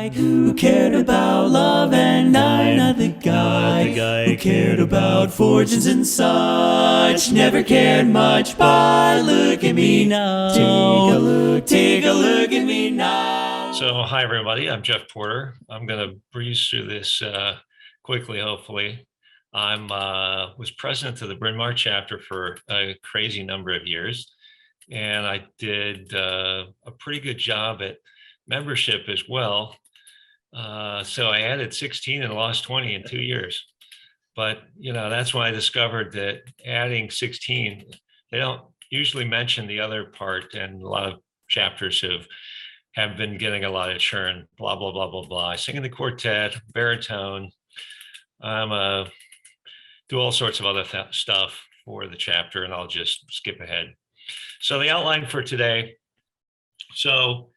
guy who cared about love, and I'm not the guy who cared about fortunes and such. Never cared much, but look at me now. Take a look at me now. So, hi everybody, I'm Jeff Porter. I'm gonna breeze through this quickly, hopefully. I'm was president of the Bryn Mawr chapter for a crazy number of years, and I did a pretty good job at membership as well. So I added 16 and lost 20 in 2 years. But that's when I discovered that adding 16, they don't usually mention the other part, and a lot of chapters have been getting a lot of churn, blah, blah, blah, blah, blah. I sing in the quartet, baritone. I'm do all sorts of other stuff for the chapter, and I'll just skip ahead. So the outline for today. So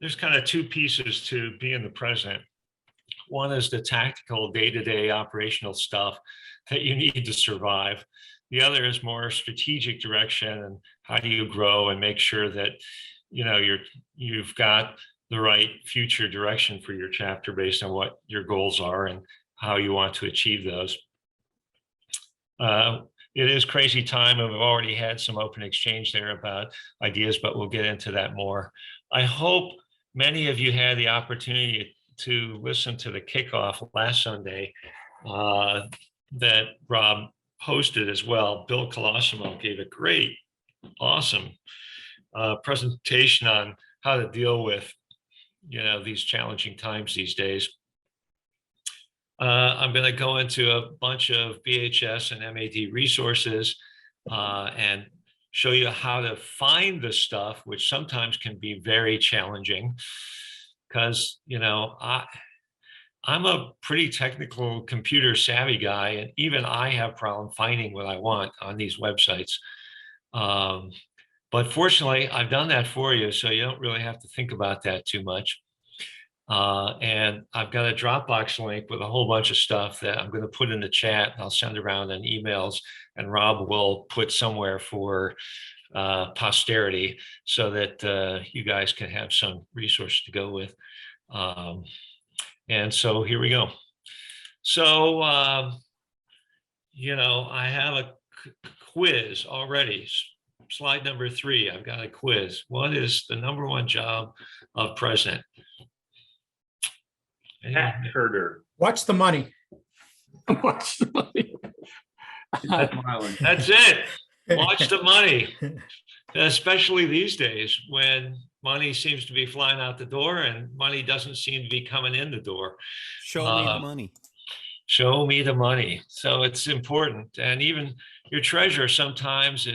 there's kind of two pieces to being the president. One is the tactical day-to-day operational stuff that you need to survive. The other is more strategic direction, and how do you grow and make sure that you've got the right future direction for your chapter based on what your goals are and how you want to achieve those. It is crazy time, and we've already had some open exchange there about ideas, but we'll get into that more. I hope many of you had the opportunity to listen to the kickoff last Sunday that Rob hosted as well. Bill Colosimo gave a great, awesome presentation on how to deal with these challenging times these days. I'm going to go into a bunch of BHS and MAD resources and show you how to find the stuff, which sometimes can be very challenging because, I'm a pretty technical computer savvy guy, and even I have problem finding what I want on these websites. But fortunately, I've done that for you, so you don't really have to think about that too much. And I've got a Dropbox link with a whole bunch of stuff that I'm going to put in the chat. I'll send around in emails, and Rob will put somewhere for posterity so that you guys can have some resources to go with. And so here we go. So, I have a quiz already. Slide number 3, I've got a quiz. What is the number one job of president? Cat herder. Watch the money. Watch the money. That's it. Watch the money. Especially these days when money seems to be flying out the door and money doesn't seem to be coming in the door. Show me the money. Show me the money. So it's important. And even your treasurer sometimes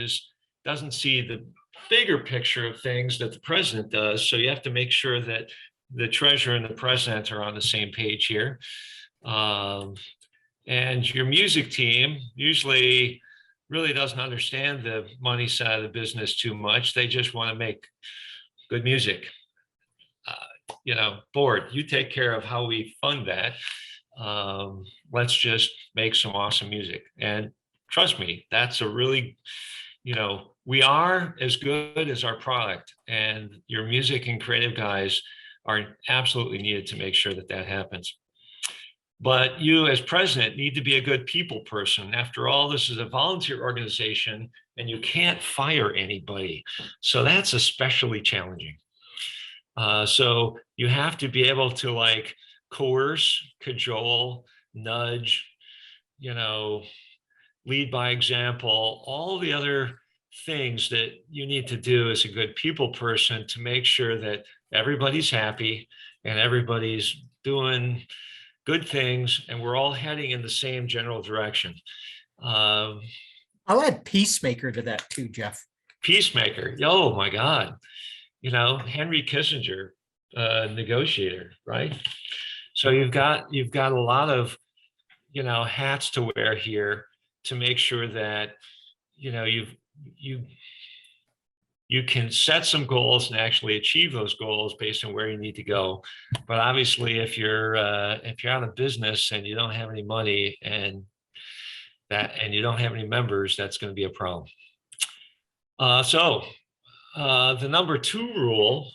doesn't see the bigger picture of things that the president does. So you have to make sure that the treasurer and the president are on the same page here. And your music team usually really doesn't understand the money side of the business too much. They just want to make good music. Board, you take care of how we fund that. Let's just make some awesome music. And trust me, that's a really, we are as good as our product, and your music and creative guys are absolutely needed to make sure that that happens. But you as president need to be a good people person. After all, this is a volunteer organization and you can't fire anybody. So that's especially challenging. So you have to be able to coerce, cajole, nudge, lead by example, all the other things that you need to do as a good people person to make sure that everybody's happy and everybody's doing good things, and we're all heading in the same general direction. I'll add peacemaker to that too, Jeff. Peacemaker. Oh my God. Henry Kissinger, negotiator, right? So you've got a lot of, hats to wear here to make sure that, you can set some goals and actually achieve those goals based on where you need to go. But obviously, if you're out of business and you don't have any money and you don't have any members, that's going to be a problem. So the number 2 rule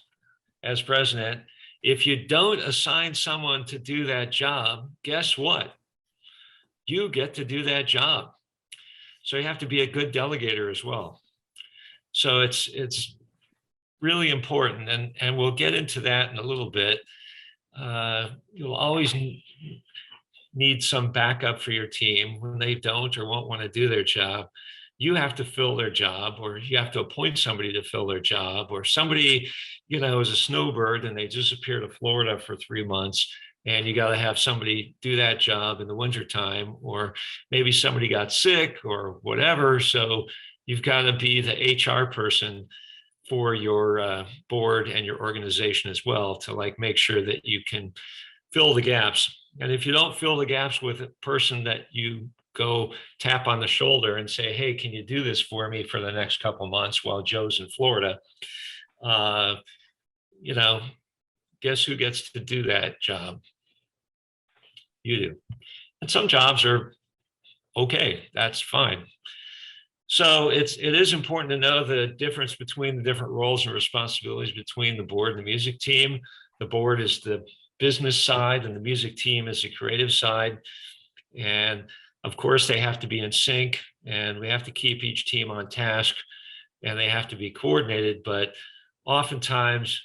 as president If you don't assign someone to do that job, guess what? You get to do that job. So you have to be a good delegator as well. So it's really important, and we'll get into that in a little bit. You'll always need some backup for your team when they don't or won't want to do their job. You have to fill their job, or you have to appoint somebody to fill their job, or somebody, is a snowbird and they disappear to Florida for 3 months, and you got to have somebody do that job in the wintertime, or maybe somebody got sick or whatever. So you've got to be the HR person for your board and your organization as well, to like make sure that you can fill the gaps. And if you don't fill the gaps with a person that you go tap on the shoulder and say, hey, can you do this for me for the next couple months while Joe's in Florida? Guess who gets to do that job? You do. And some jobs are okay, that's fine. So it is important to know the difference between the different roles and responsibilities between the board and the music team. The board is the business side and the music team is the creative side. And of course, they have to be in sync, and we have to keep each team on task, and they have to be coordinated. But oftentimes,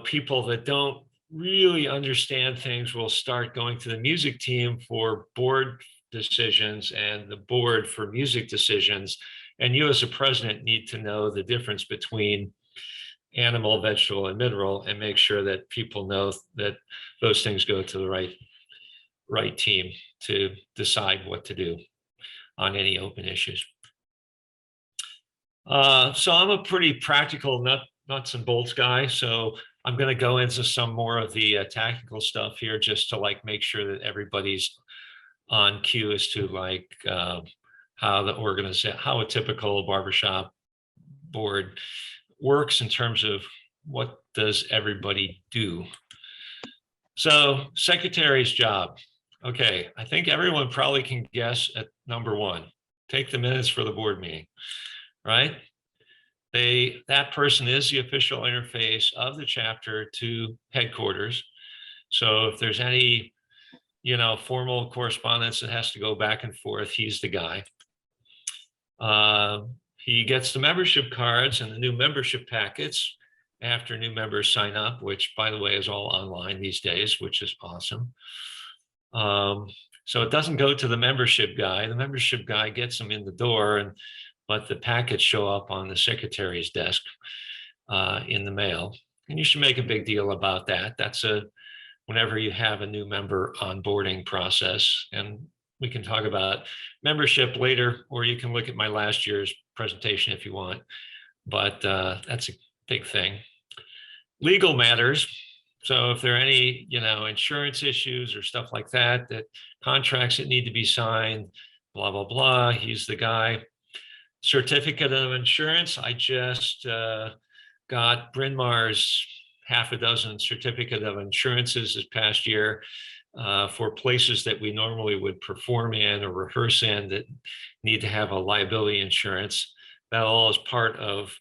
people that don't really understand things will start going to the music team for board decisions and the board for music decisions. And you as a president need to know the difference between animal, vegetable, and mineral, and make sure that people know that those things go to the right team to decide what to do on any open issues. So I'm a pretty practical nuts and bolts guy. So I'm going to go into some more of the tactical stuff here, just to like make sure that everybody's on cue as to like how a typical barbershop board works in terms of what does everybody do. So secretary's job. Okay, I think everyone probably can guess at number one. Take the minutes for the board meeting, right? That person is the official interface of the chapter to headquarters. So if there's any, formal correspondence that has to go back and forth, he's the guy. He gets the membership cards and the new membership packets after new members sign up, which, by the way, is all online these days, which is awesome. So it doesn't go to the membership guy. The membership guy gets them in the door, but the packets show up on the secretary's desk in the mail. And you should make a big deal about that. That's whenever you have a new member onboarding process. And we can talk about membership later, or you can look at my last year's presentation if you want. But that's a big thing. Legal matters. So if there are any, insurance issues or stuff like that, contracts that need to be signed, blah, blah, blah, he's the guy. Certificate of insurance. I just got Bryn Mawr's half a dozen certificate of insurances this past year for places that we normally would perform in or rehearse in that need to have a liability insurance. That all is part of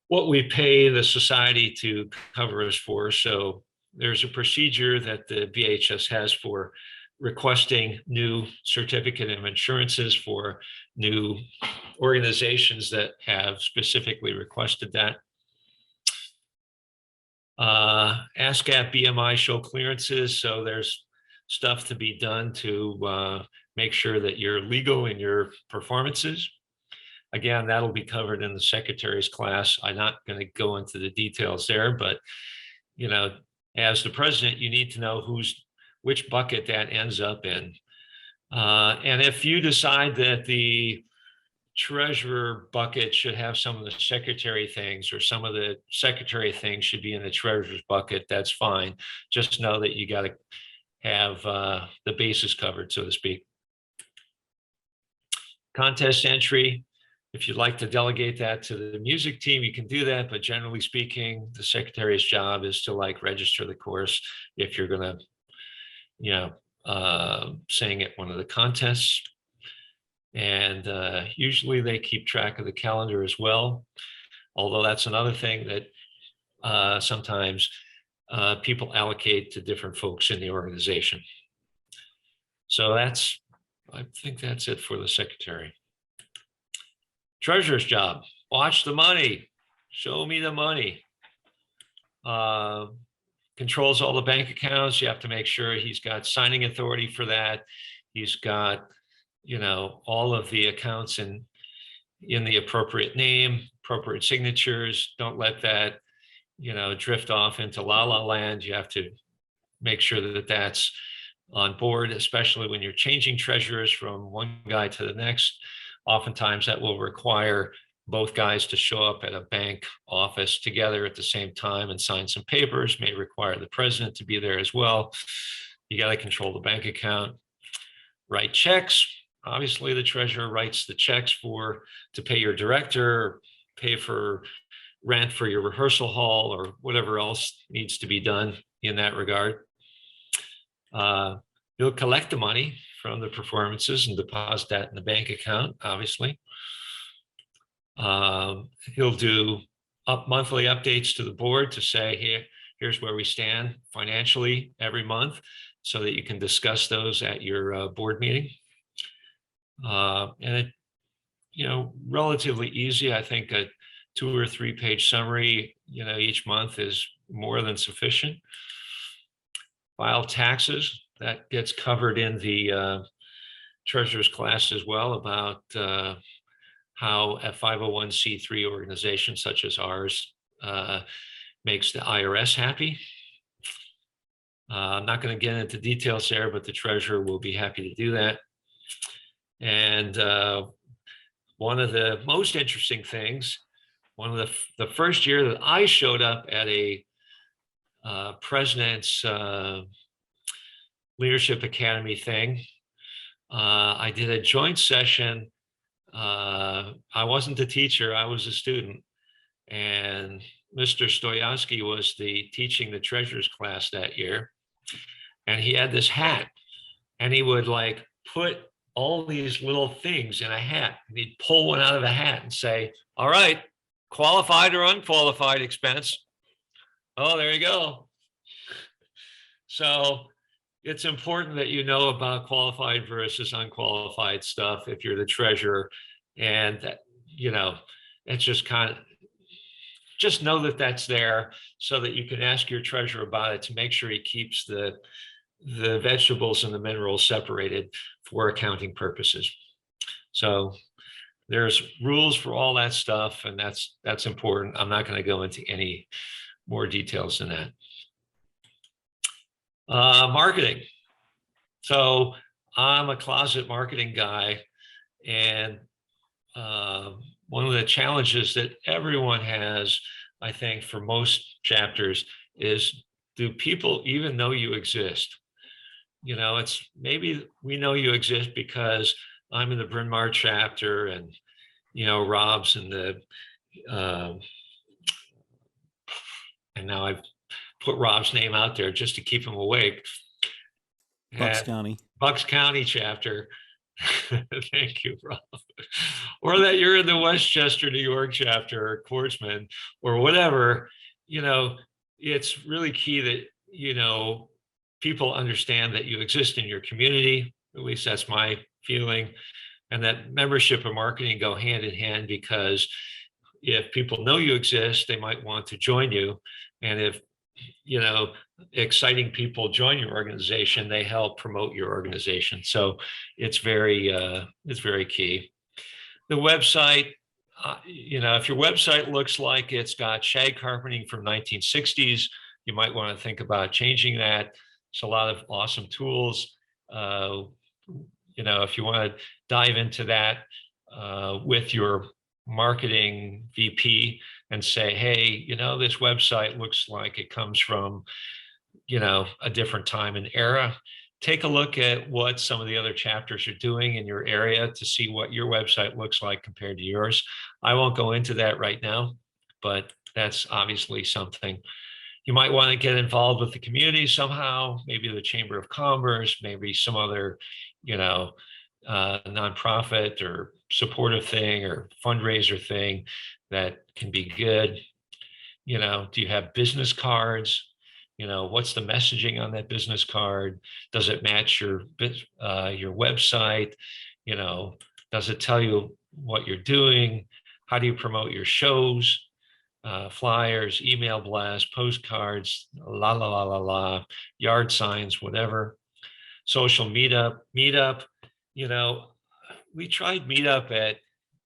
what we pay the society to cover us for. So there's a procedure that the BHS has for requesting new certificate of insurances for new organizations that have specifically requested that. ASCAP BMI show clearances. So there's stuff to be done to make sure that you're legal in your performances. Again, that'll be covered in the secretary's class. I'm not going to go into the details there, but as the president, you need to know which bucket that ends up in. And if you decide that the treasurer bucket should have some of the secretary things, or some of the secretary things should be in the treasurer's bucket, that's fine. Just know that you got to have the bases covered, so to speak. Contest entry. If you'd like to delegate that to the music team, you can do that. But generally speaking, the secretary's job is to like register the course if you're going to, sing at one of the contests. And usually they keep track of the calendar as well. Although that's another thing that sometimes people allocate to different folks in the organization. So I think that's it for the secretary. Treasurer's job, watch the money, show me the money. Controls all the bank accounts. You have to make sure he's got signing authority for that. He's got, all of the accounts in the appropriate name, appropriate signatures. Don't let that, drift off into la la land. You have to make sure that that's on board, especially when you're changing treasurers from one guy to the next. Oftentimes that will require both guys to show up at a bank office together at the same time and sign some papers, may require the president to be there as well. You got to control the bank account, write checks. Obviously the treasurer writes the checks to pay your director, pay for rent for your rehearsal hall, or whatever else needs to be done in that regard. You'll collect the money from the performances and deposit that in the bank account, obviously. He'll do monthly updates to the board to say, here's where we stand financially every month, so that you can discuss those at your board meeting. And relatively easy. I think a 2 or 3 page summary, each month is more than sufficient. File taxes, that gets covered in the treasurer's class as well, about how a 501c3 organization such as ours makes the IRS happy. I'm not going to get into details there, but the treasurer will be happy to do that. And one of the most interesting things, one of the first year that I showed up at a president's Leadership Academy thing, I did a joint session. I wasn't the teacher, I was a student. And Mr. Stoyansky was teaching the treasurer's class that year. And he had this hat, and he would put all these little things in a hat, and he'd pull one out of a hat and say, all right, qualified or unqualified expense. Oh, there you go. So it's important that you know about qualified versus unqualified stuff if you're the treasurer. And that, it's just know that that's there, so that you can ask your treasurer about it to make sure he keeps the vegetables and the minerals separated for accounting purposes. So there's rules for all that stuff, and that's important. I'm not going to go into any more details than that. Marketing. So I'm a closet marketing guy, and one of the challenges that everyone has, I think, for most chapters is, do people even know you exist? It's maybe we know you exist because I'm in the Bryn Mawr chapter, and Rob's in the and now I've put Rob's name out there just to keep him awake. Bucks County. Bucks County chapter. Thank you, Rob. Or that you're in the Westchester, New York chapter, or Quartzman, or whatever. It's really key that people understand that you exist in your community. At least that's my feeling. And that membership and marketing go hand in hand, because if people know you exist, they might want to join you. And if exciting people join your organization, they help promote your organization. So it's very key. The website, if your website looks like it's got shag carpeting from 1960s, you might want to think about changing that. It's a lot of awesome tools. If you want to dive into that with your marketing VP and say, hey, this website looks like it comes from, a different time and era. Take a look at what some of the other chapters are doing in your area to see what your website looks like compared to yours. I won't go into that right now, but that's obviously something. You might want to get involved with the community somehow, maybe the Chamber of Commerce, maybe some other, nonprofit or supportive thing or fundraiser thing that can be good. Do you have business cards? What's the messaging on that business card? Does it match your website? Does it tell you what you're doing? How do you promote your shows? Flyers, email blasts, postcards, yard signs, whatever. Social meetup. We tried Meetup at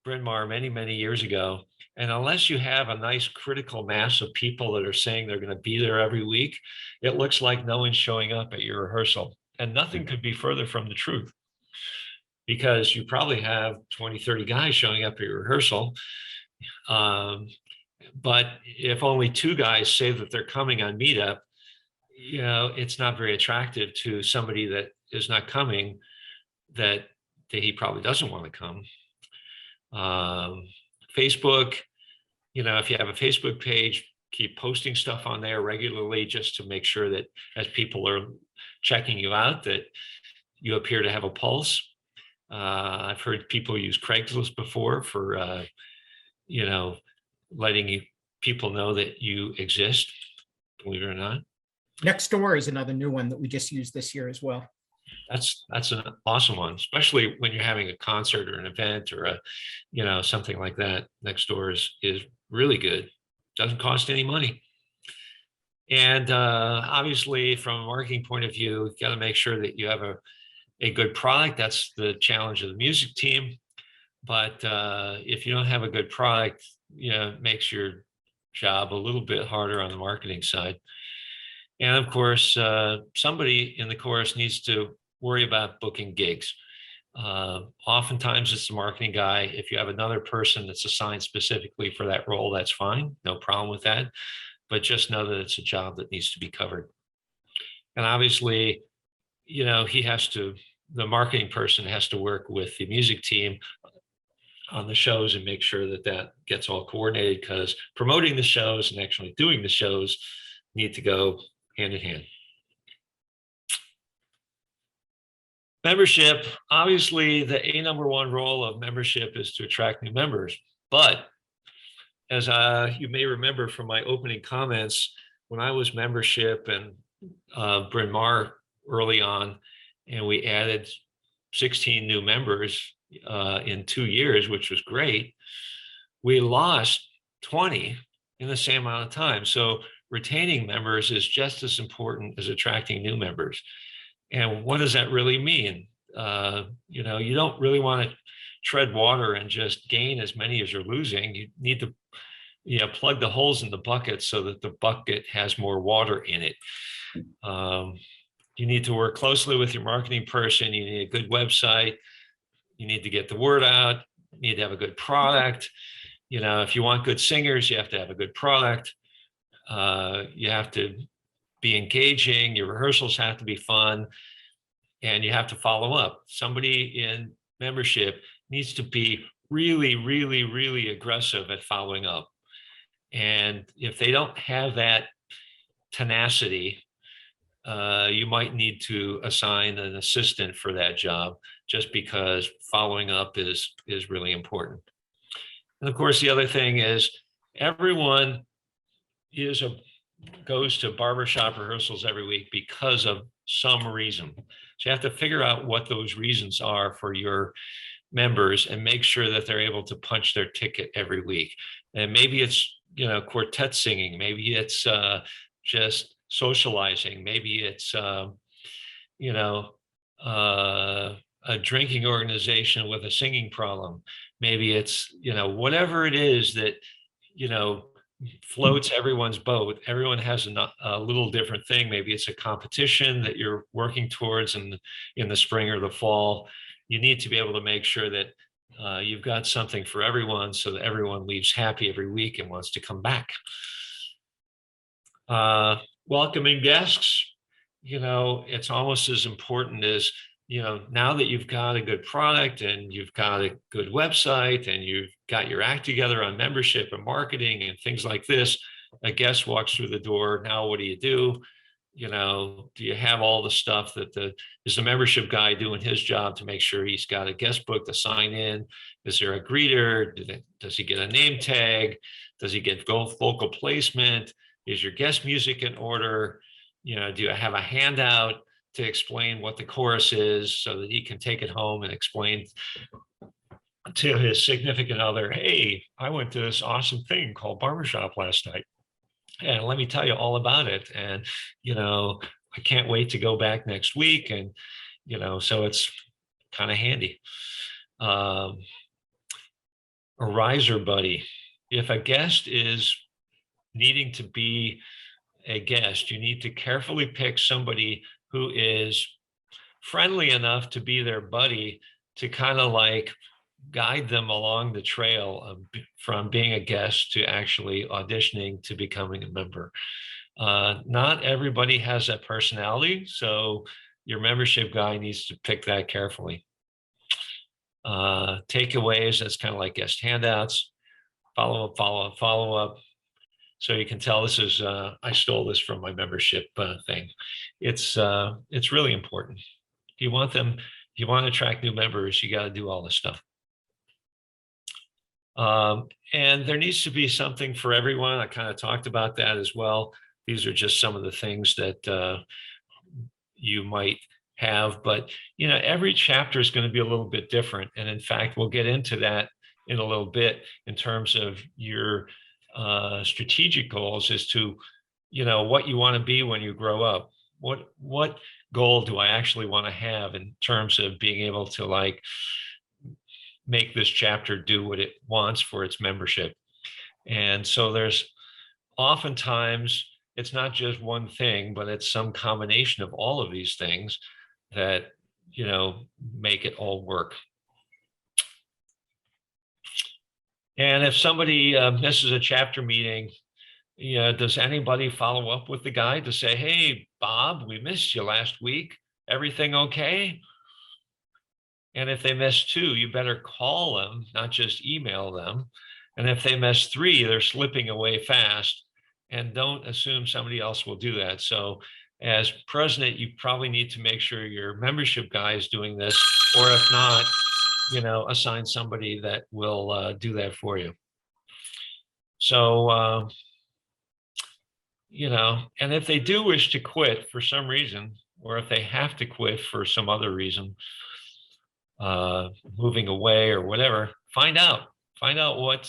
Bryn Mawr many years ago. And unless you have a nice critical mass of people that are saying they're going to be there every week, it looks like no one's showing up at your rehearsal. And nothing could be further from the truth, because you probably have 20, 30 guys showing up at your rehearsal. But if only 2 guys say that they're coming on Meetup, it's not very attractive to somebody that is not coming, that he probably doesn't want to come. Facebook, if you have a Facebook page, keep posting stuff on there regularly, just to make sure that as people are checking you out, that you appear to have a pulse. I've heard people use Craigslist before for, letting people know that you exist, believe it or not. Nextdoor is another new one that we just used this year as well. That's an awesome one, especially when you're having a concert or an event or something like that. Nextdoor is really good. Doesn't cost any money. And obviously, from a marketing point of view, you've got to make sure that you have a good product. That's the challenge of the music team. But if you don't have a good product, it makes your job a little bit harder on the marketing side. And of course, somebody in the chorus needs to worry about booking gigs. Oftentimes it's the marketing guy. If you have another person that's assigned specifically for that role, that's fine. No problem with that. But just know that it's a job that needs to be covered. And obviously, the marketing person has to work with the music team on the shows and make sure that that gets all coordinated, because promoting the shows and actually doing the shows need to go hand in hand. Membership, obviously the number one role of membership is to attract new members. But as you may remember from my opening comments, when I was membership and Bryn Mawr early on, and we added 16 new members in 2 years, which was great, we lost 20 in the same amount of time. So retaining members is just as important as attracting new members. And what does that really mean? You don't really want to tread water and just gain as many as you're losing. You need to plug the holes in the bucket so that the bucket has more water in it. You need to work closely with your marketing person. You need a good website. You need to get the word out. You need to have a good product. If you want good singers, you have to have a good product. You have to be engaging. Your rehearsals have to be fun, and you have to follow up. Somebody in membership needs to be really aggressive at following up. And if they don't have that tenacity, you might need to assign an assistant for that job, just because following up is really important. And of course, the other thing is everyone goes to barbershop rehearsals every week because of some reason. So you have to figure out what those reasons are for your members and make sure that they're able to punch their ticket every week. And maybe it's, quartet singing. Maybe it's just socializing. Maybe it's, a drinking organization with a singing problem. Maybe it's, whatever it is that, floats everyone's boat. Everyone has a little different thing. Maybe it's a competition that you're working towards in the spring or the fall. You need to be able to make sure that you've got something for everyone, so that everyone leaves happy every week and wants to come back. Welcoming guests, it's almost as important as, now that you've got a good product and you've got a good website and you've got your act together on membership and marketing and things like this, a guest walks through the door. Now, what do? Do you have all the stuff that is the membership guy doing his job to make sure he's got a guest book to sign in? Is there a greeter? Does he get a name tag? Does he get vocal placement? Is your guest music in order? do you have a handout to explain what the chorus is so that he can take it home and explain to his significant other, hey, I went to this awesome thing called barbershop last night, and let me tell you all about it. And, I can't wait to go back next week. And, so it's kind of handy. A riser buddy. If a guest is needing to be a guest, you need to carefully pick somebody who is friendly enough to be their buddy, to kind of like guide them along the trail of, from being a guest to actually auditioning to becoming a member. Not everybody has that personality, so your membership guy needs to pick that carefully. Takeaways, that's kind of like guest handouts, follow up, follow up, follow up. So you can tell this is, I stole this from my membership thing. It's really important. If you want to attract new members, you got to do all this stuff. And there needs to be something for everyone. I kind of talked about that as well. These are just some of the things that you might have, but every chapter is going to be a little bit different. And in fact, we'll get into that in a little bit in terms of your strategic goals as to what you want to be when you grow up. What goal do I actually want to have in terms of being able to like make this chapter do what it wants for its membership? And so there's oftentimes, it's not just one thing, but it's some combination of all of these things that make it all work. And if somebody misses a chapter meeting, does anybody follow up with the guy to say, hey, Bob, we missed you last week. Everything okay? And if they miss 2, you better call them, not just email them. And if they miss 3, they're slipping away fast. And don't assume somebody else will do that. So as president, you probably need to make sure your membership guy is doing this, or if not, assign somebody that will do that for you. So, and if they do wish to quit for some reason, or if they have to quit for some other reason, moving away or whatever, find out what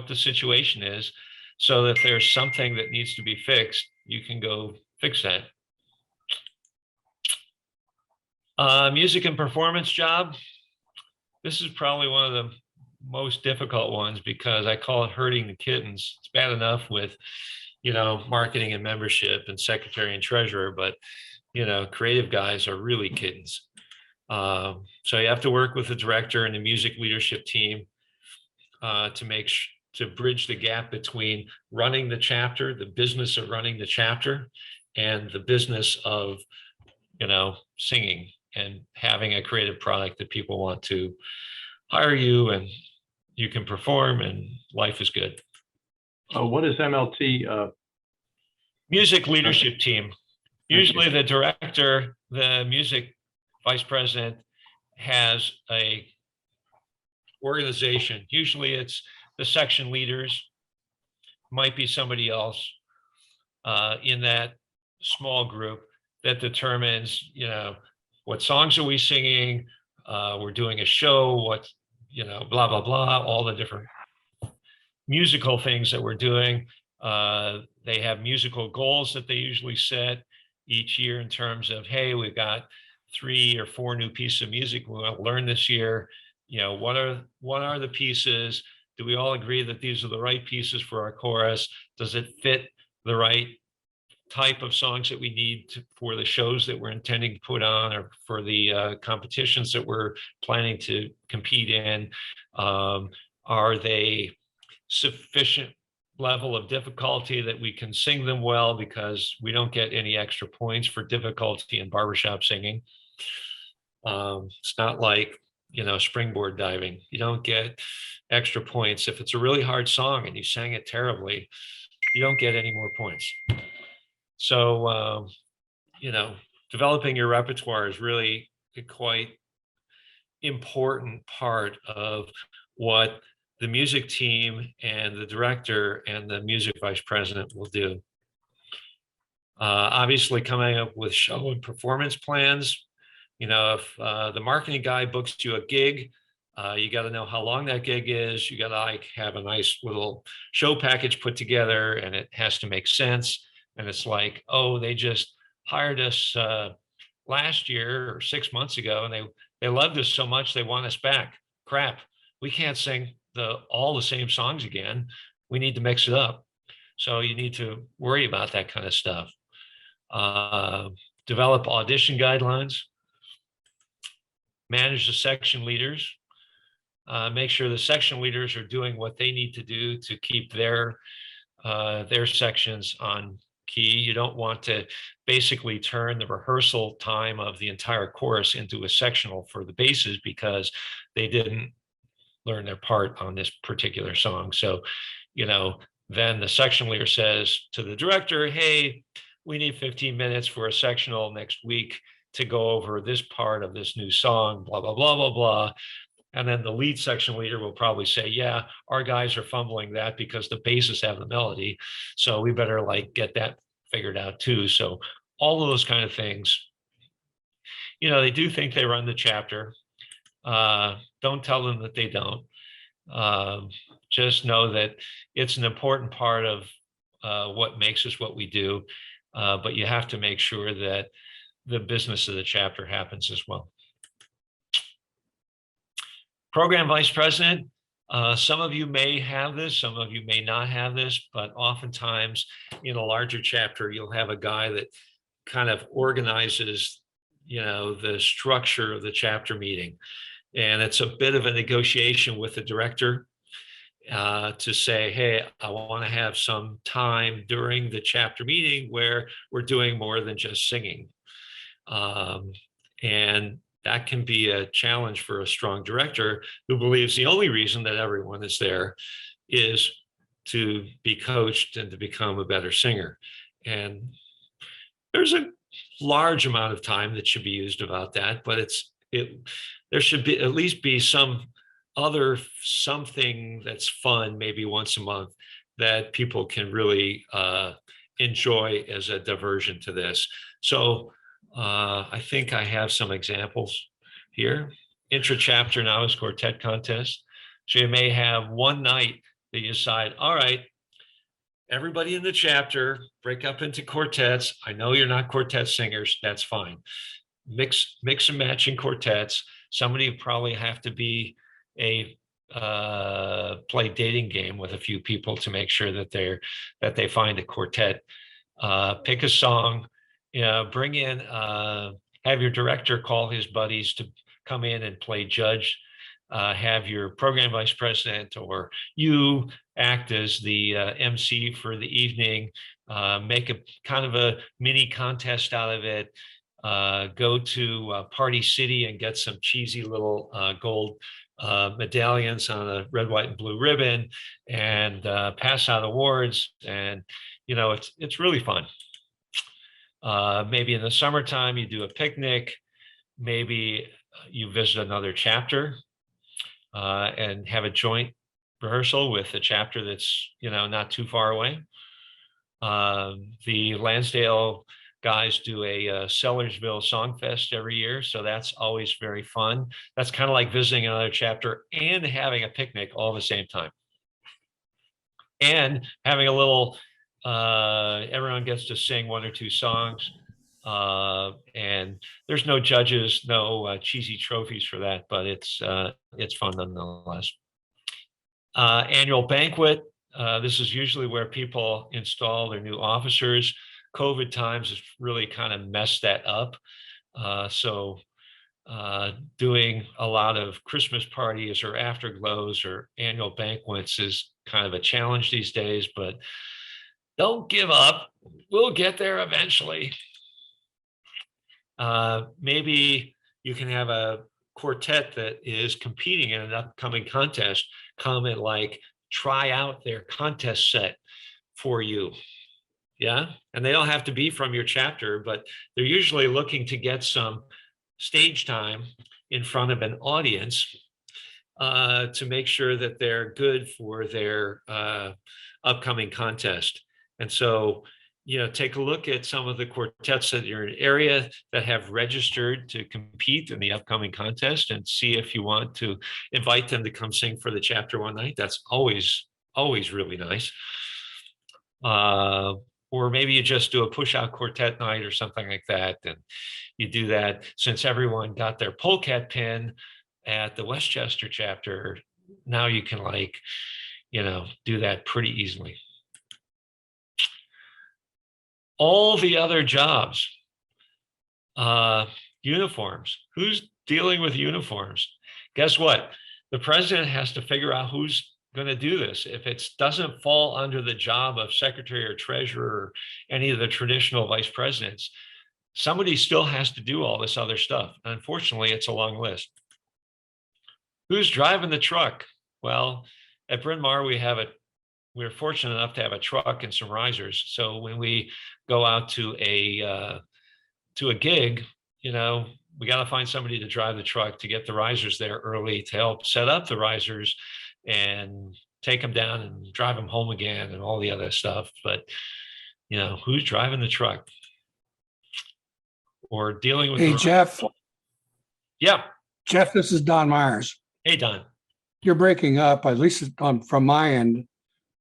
the situation is, so that if there's something that needs to be fixed, you can go fix that. Music and performance job. This is probably one of the most difficult ones because I call it herding the kittens. It's bad enough with, marketing and membership and secretary and treasurer, but, creative guys are really kittens. So you have to work with the director and the music leadership team to bridge the gap between running the chapter, the business of running the chapter, and the business of, singing and having a creative product that people want to hire you and you can perform and life is good. What is MLT? Music leadership team. Usually the director, the music vice president has a organization. Usually it's the section leaders, might be somebody else in that small group that determines, what songs are we singing? We're doing a show, what, blah, blah, blah, all the different musical things that we're doing. They have musical goals that they usually set each year in terms of, hey, we've got 3 or 4 new pieces of music we want to learn this year. What are the pieces? Do we all agree that these are the right pieces for our chorus? Does it fit the right type of songs that we need for the shows that we're intending to put on, or for the competitions that we're planning to compete in? Are they sufficient level of difficulty that we can sing them well, because we don't get any extra points for difficulty in barbershop singing? It's not like, springboard diving. You don't get extra points. If it's a really hard song and you sang it terribly, you don't get any more points. So, developing your repertoire is really a quite important part of what the music team and the director and the music vice president will do. Obviously, coming up with show and performance plans. You know, if the marketing guy books you a gig, you got to know how long that gig is. You got to like have a nice little show package put together, and it has to make sense. And it's like, oh, they just hired us last year or 6 months ago, and they loved us so much they want us back. Crap, we can't sing all the same songs again. We need to mix it up. So you need to worry about that kind of stuff. Develop audition guidelines, manage the section leaders, make sure the section leaders are doing what they need to do to keep their sections on key. You don't want to basically turn the rehearsal time of the entire chorus into a sectional for the basses because they didn't learn their part on this particular song. So, you know, then the section leader says to the director, hey, we need 15 minutes for a sectional next week to go over this part of this new song, blah, blah, blah, blah, blah. And then the lead section leader will probably say, yeah, our guys are fumbling that because the basses have the melody. So we better like get that figured out too. So all of those kind of things, you know, they do think they run the chapter. Don't tell them that they don't. Just know that it's an important part of what makes us what we do. But you have to make sure that the business of the chapter happens as well. Program vice president, some of you may have this, some of you may not have this, but oftentimes in a larger chapter, you'll have a guy that kind of organizes, you know, the structure of the chapter meeting. And it's a bit of a negotiation with the director to say, hey, I want to have some time during the chapter meeting where we're doing more than just singing. And that can be a challenge for a strong director who believes the only reason that everyone is there is to be coached and to become a better singer. And there's a large amount of time that should be used about that, but there should be at least be something that's fun, maybe once a month, that people can really enjoy as a diversion to this. So I think I have some examples here. Intra chapter now is Quartet Contest. So you may have one night that you decide, all right, everybody in the chapter break up into quartets. I know you're not quartet singers, that's fine. Mix and matching quartets. Somebody probably have to be play dating game with a few people to make sure that they find a quartet. Pick a song, you know, bring in, have your director call his buddies to come in and play judge. Have your program vice president or you act as the MC for the evening. Make a kind of a mini contest out of it. Go to Party City and get some cheesy little gold medallions on a red, white, and blue ribbon, and pass out awards. And you know, it's really fun. Maybe in the summertime you do a picnic. Maybe you visit another chapter and have a joint rehearsal with a chapter that's, you know, not too far away. The Lansdale guys do a Sellersville Song Fest every year, so that's always very fun. That's kind of like visiting another chapter and having a picnic all at the same time. And having a little, everyone gets to sing one or two songs, and there's no judges, no cheesy trophies for that, but it's fun nonetheless. Annual banquet. This is usually where people install their new officers. COVID times has really kind of messed that up. So doing a lot of Christmas parties or afterglows or annual banquets is kind of a challenge these days, but don't give up. We'll get there eventually. Maybe you can have a quartet that is competing in an upcoming contest come and like try out their contest set for you. Yeah. And they don't have to be from your chapter, but they're usually looking to get some stage time in front of an audience to make sure that they're good for their upcoming contest. And so take a look at some of the quartets that are in area that have registered to compete in the upcoming contest and see if you want to invite them to come sing for the chapter one night. That's always really nice. Or maybe you just do a push out quartet night or something like that. And you do that since everyone got their polecat pin at the Westchester chapter. Now you can do that pretty easily. All the other jobs, uniforms. Who's dealing with uniforms? Guess what? The president has to figure out who's going to do this. If it doesn't fall under the job of secretary or treasurer or any of the traditional vice presidents, somebody still has to do all this other stuff. Unfortunately, it's a long list. Who's driving the truck? Well, at Bryn Mawr, we're fortunate enough to have a truck and some risers. So when we go out to a gig, we got to find somebody to drive the truck to get the risers there early to help set up the risers and take them down and drive them home again and all the other stuff. But, who's driving the truck or dealing with? Hey, Jeff. Yeah. Jeff, this is Don Myers. Hey, Don. You're breaking up, at least from my end.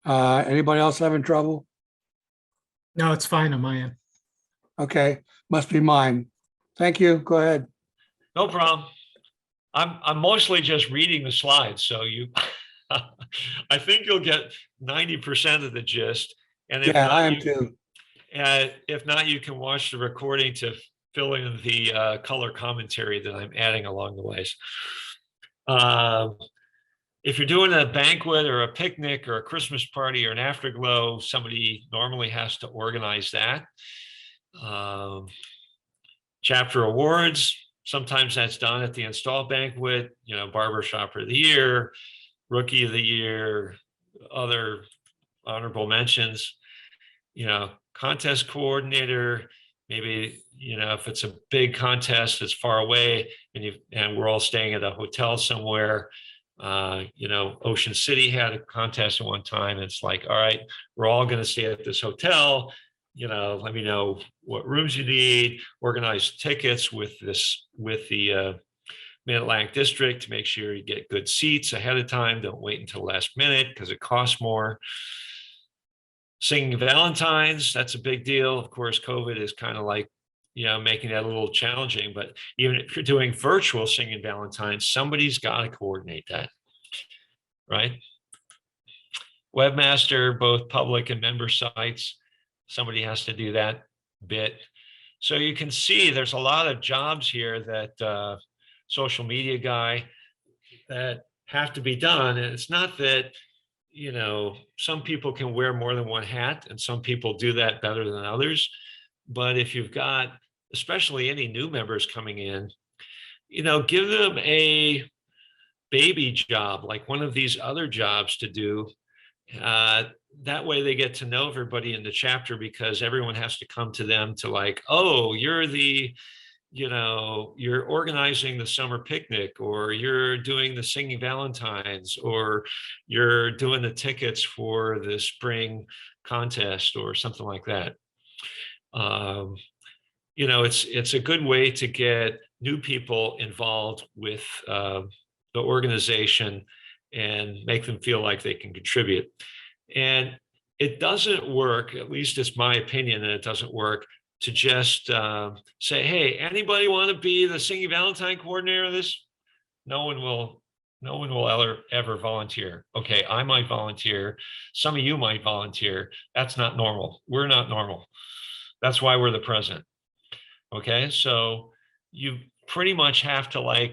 Anybody else having trouble? No, it's fine on my end. Okay, must be mine. Thank you. Go ahead. No problem. I'm mostly just reading the slides, so I think you'll get 90% of the gist. And if I am too. If not, you can watch the recording to fill in the color commentary that I'm adding along the ways. If you're doing a banquet or a picnic or a Christmas party or an afterglow, somebody normally has to organize that. Chapter awards, sometimes that's done at the install banquet, barber shopper of the year, rookie of the year, other honorable mentions, contest coordinator, maybe, if it's a big contest that's far away and we're all staying at a hotel somewhere. Ocean City had a contest at one time. It's like, all right, we're all going to stay at this hotel. Let me know what rooms you need, organize tickets with the Mid-Atlantic District to make sure you get good seats ahead of time. Don't wait until last minute because it costs more. Singing Valentine's, that's a big deal. Of course, COVID is kind of like, making that a little challenging, but even if you're doing virtual singing Valentine's, somebody's got to coordinate that, right? Webmaster, both public and member sites, somebody has to do that bit. So you can see there's a lot of jobs here that social media guy that have to be done. And it's not that, some people can wear more than one hat and some people do that better than others. But if you've got, especially any new members coming in, give them a baby job, like one of these other jobs to do. That way they get to know everybody in the chapter because everyone has to come to them to like, oh, you're you're organizing the summer picnic, or you're doing the singing Valentine's, or you're doing the tickets for the spring contest or something like that. It's a good way to get new people involved with the organization and make them feel like they can contribute. And it doesn't work, at least it's my opinion, and it doesn't work to just say, hey, anybody want to be the singing Valentine coordinator of this? No one will ever volunteer. Okay, I might volunteer. Some of you might volunteer. That's not normal. We're not normal. That's why we're the president. Okay, so you pretty much have to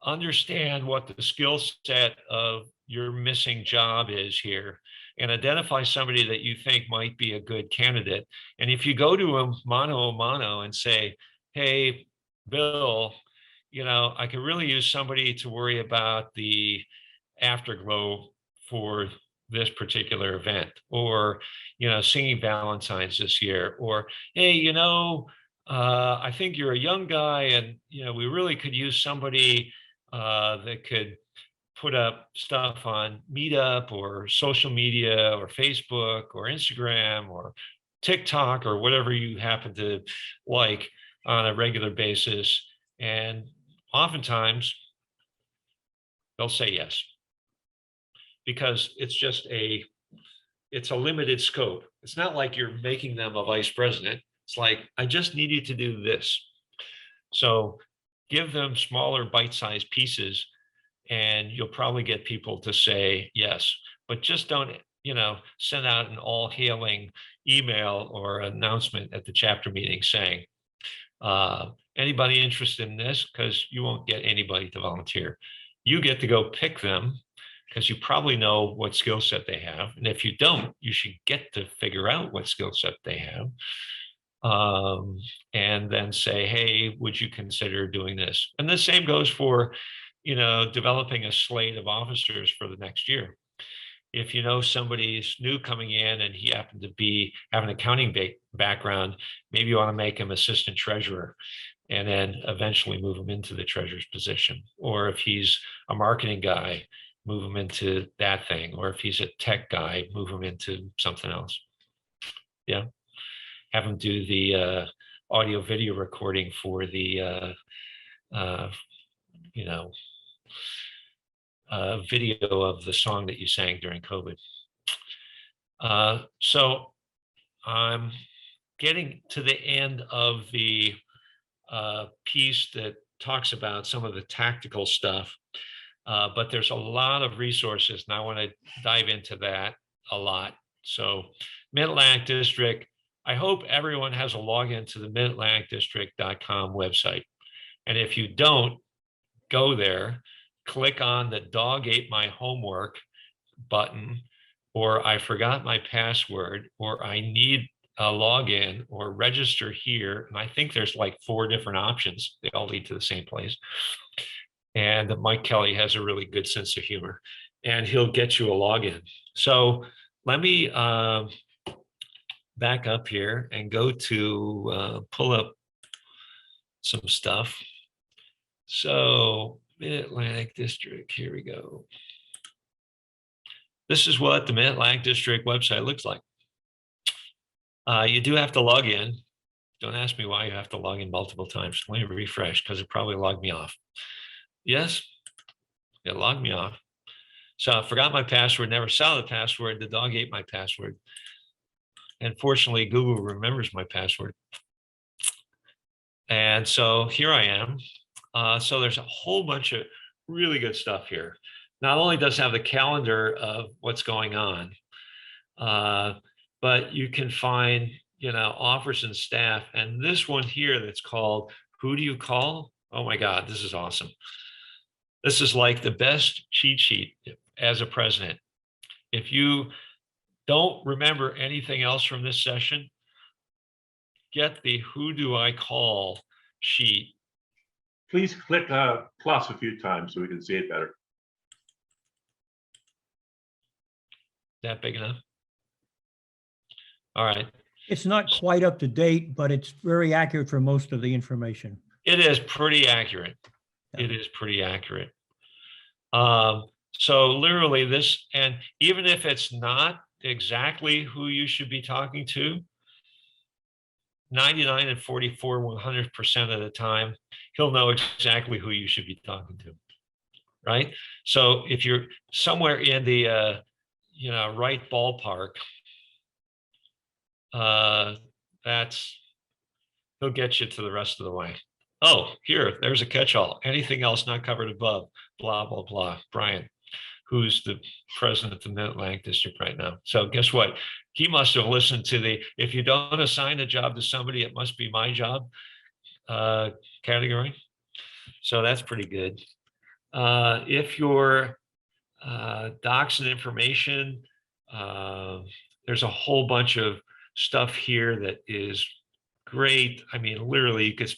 understand what the skill set of your missing job is here and identify somebody that you think might be a good candidate. And if you go to him mano a mano and say, hey, Bill, I could really use somebody to worry about the afterglow for this particular event, or, singing Valentine's this year, or, hey, I think you're a young guy and, we really could use somebody that could put up stuff on Meetup or social media or Facebook or Instagram or TikTok or whatever you happen to like on a regular basis. And oftentimes they'll say yes, because it's a limited scope. It's not like you're making them a vice president. It's like, I just need you to do this. So give them smaller bite-sized pieces and you'll probably get people to say yes, but just don't, send out an all hailing email or announcement at the chapter meeting saying, anybody interested in this? Because you won't get anybody to volunteer. You get to go pick them because you probably know what skill set they have. And if you don't, you should get to figure out what skill set they have. And then say, hey, would you consider doing this? And the same goes for, developing a slate of officers for the next year. If you know somebody's new coming in and he happened to have an accounting background, maybe you want to make him assistant treasurer and then eventually move him into the treasurer's position. Or if he's a marketing guy, move him into that thing. Or if he's a tech guy, move him into something else. Yeah. Have him do the audio video recording for the video of the song that you sang during COVID. So I'm getting to the end of the piece that talks about some of the tactical stuff, but there's a lot of resources and I want to dive into that a lot. So Mid-Atlantic District, I hope everyone has a login to the midatlanticdistrict.com website. And if you don't, go there, click on the dog ate my homework button, or I forgot my password, or I need a login, or register here. And I think there's like 4 different options. They all lead to the same place. And Mike Kelly has a really good sense of humor and he'll get you a login. So let me back up here and go to pull up some stuff. So Mid-Atlantic District, here we go. This is what the Mid-Atlantic District website looks like. You do have to log in. Don't ask me why you have to log in multiple times. Let me refresh because it probably logged me off. Yes, it logged me off. So I forgot my password, never saw the password. The dog ate my password. And fortunately, Google remembers my password. And so here I am. So there's a whole bunch of really good stuff here. Not only does it have the calendar of what's going on, but you can find, offers and staff. And this one here that's called Who Do You Call? Oh my God, this is awesome. This is like the best cheat sheet as a president. If you don't remember anything else from this session, get the Who Do I Call sheet. Please click plus a few times so we can see it better. That big enough? All right. It's not quite up to date, but it's very accurate for most of the information. It is pretty accurate. It is pretty accurate. So literally this, and even if it's not exactly who you should be talking to, 99 and 44, 100% of the time, he'll know exactly who you should be talking to, right? So if you're somewhere in the, right ballpark, he'll get you to the rest of the way. Oh, there's a catch-all. Anything else not covered above, blah, blah, blah. Brian, who's the president of the Mid-Atlantic District right now. So guess what? He must have listened to if you don't assign a job to somebody, it must be my job category. So that's pretty good. If your docs and information, there's a whole bunch of stuff here that is great. I mean, literally you could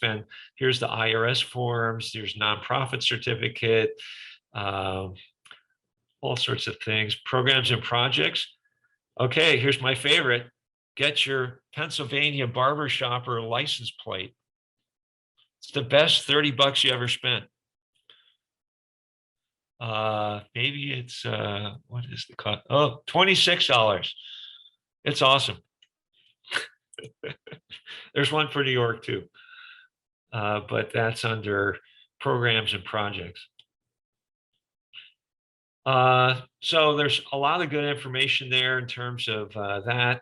here's the IRS forms, there's nonprofit certificate, all sorts of things, programs and projects. Okay, here's my favorite. Get your Pennsylvania barber shopper license plate. It's the best $30 you ever spent. Maybe it's, what is the cost? Oh, $26. It's awesome. There's one for New York too. But that's under programs and projects. So there's a lot of good information there in terms of that.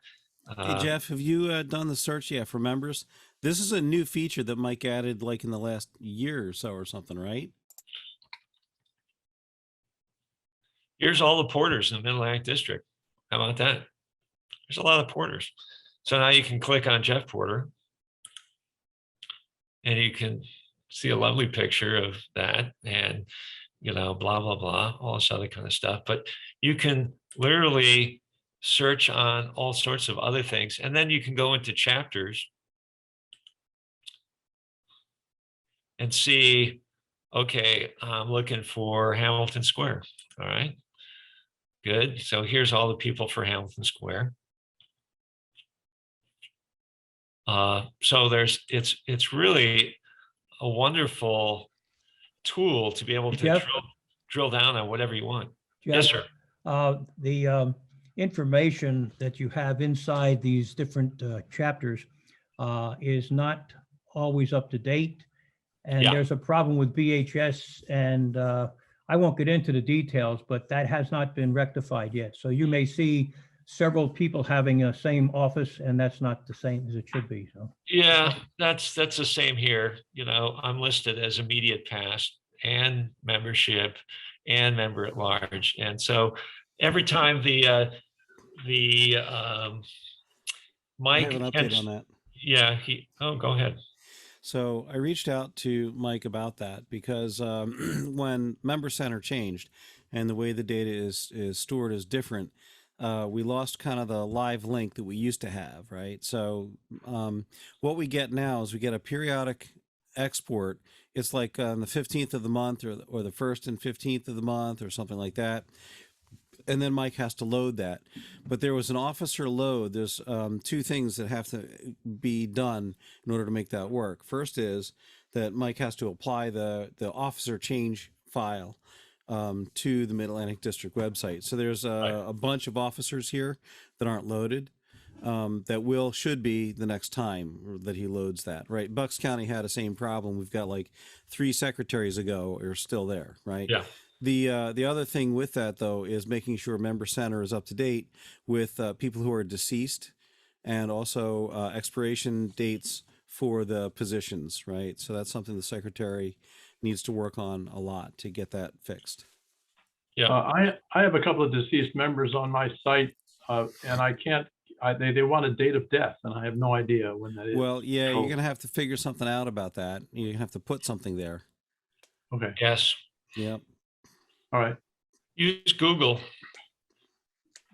Hey, Jeff, have you done the search yet for members? This is a new feature that Mike added like in the last year or so or something, right? Here's all the porters in the Mid-Atlantic District. How about that? There's a lot of porters. So now you can click on Jeff Porter and you can see a lovely picture of that and, you know, blah, blah, blah, all this other kind of stuff. But you can literally search on all sorts of other things. And then you can go into chapters and see, okay, I'm looking for Hamilton Square. All right, good. So here's all the people for Hamilton Square. So it's really a wonderful tool to be able to Jeff? drill down on whatever you want. Jeff, Yes, sir. The information that you have inside these different chapters is not always up to date. And Yeah. there's a problem with BHS, and I won't get into the details, but that has not been rectified yet. So you may see several people having a same office, and that's not the same as it should be. So Yeah, that's the same here. You know, I'm listed as immediate past and membership and member at large. And so every time I Mike, have an update on that. yeah, go ahead. So I reached out to Mike about that because when Member Center changed and the way the data is stored is different, we lost kind of the live link that we used to have, right? So what we get now is we get a periodic export. It's like on the 15th of the month or the 1st and 15th of the month or something like that. And then Mike has to load that. But there was an officer load. There's two things that have to be done in order to make that work. First is that Mike has to apply the officer change file to the Mid-Atlantic District website. So there's a bunch of officers here that aren't loaded that should be the next time that he loads that, right? Bucks County had the same problem. We've got like 3 secretaries ago are still there, right? Yeah. The other thing with that, though, is making sure Member Center is up to date with people who are deceased and also expiration dates for the positions, right? So that's something the secretary needs to work on a lot to get that fixed. Yeah. I have a couple of deceased members on my site, and I can't. They want a date of death, and I have no idea when that is. Well, yeah, So- you're gonna have to figure something out about that. You're gonna have to put something there. Okay. Yes. Yep. All right. Use Google.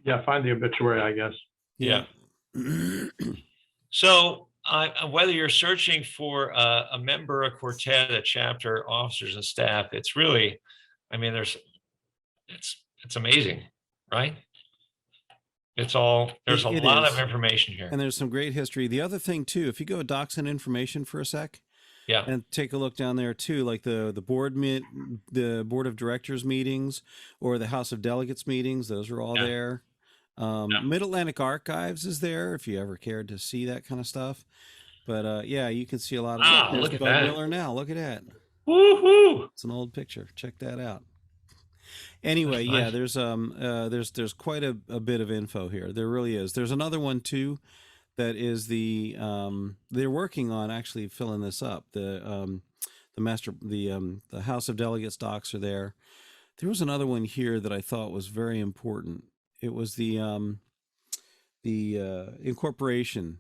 Yeah. Find the obituary, I guess. Yeah. So whether you're searching for a member, a quartet, a chapter, officers and staff, it's really, I mean, it's amazing, right? There's a It lot is. of information here. And there's some great history. The other thing too, if you go docs and information for a sec, Yeah. and take a look down there too, like the board of directors meetings or the House of Delegates meetings. Those are all Yeah. there. Mid-Atlantic Archives is there if you ever cared to see that kind of stuff. But yeah, you can see a lot of. Look at Bud that. Miller now. Look at that. Woohoo! It's an old picture. Check that out. Anyway, That's yeah, nice. there's quite a bit of info here. There really is. There's another one too, that is they're working on actually filling this up. The House of Delegates docs are there. There was another one here that I thought was very important. It was the incorporation.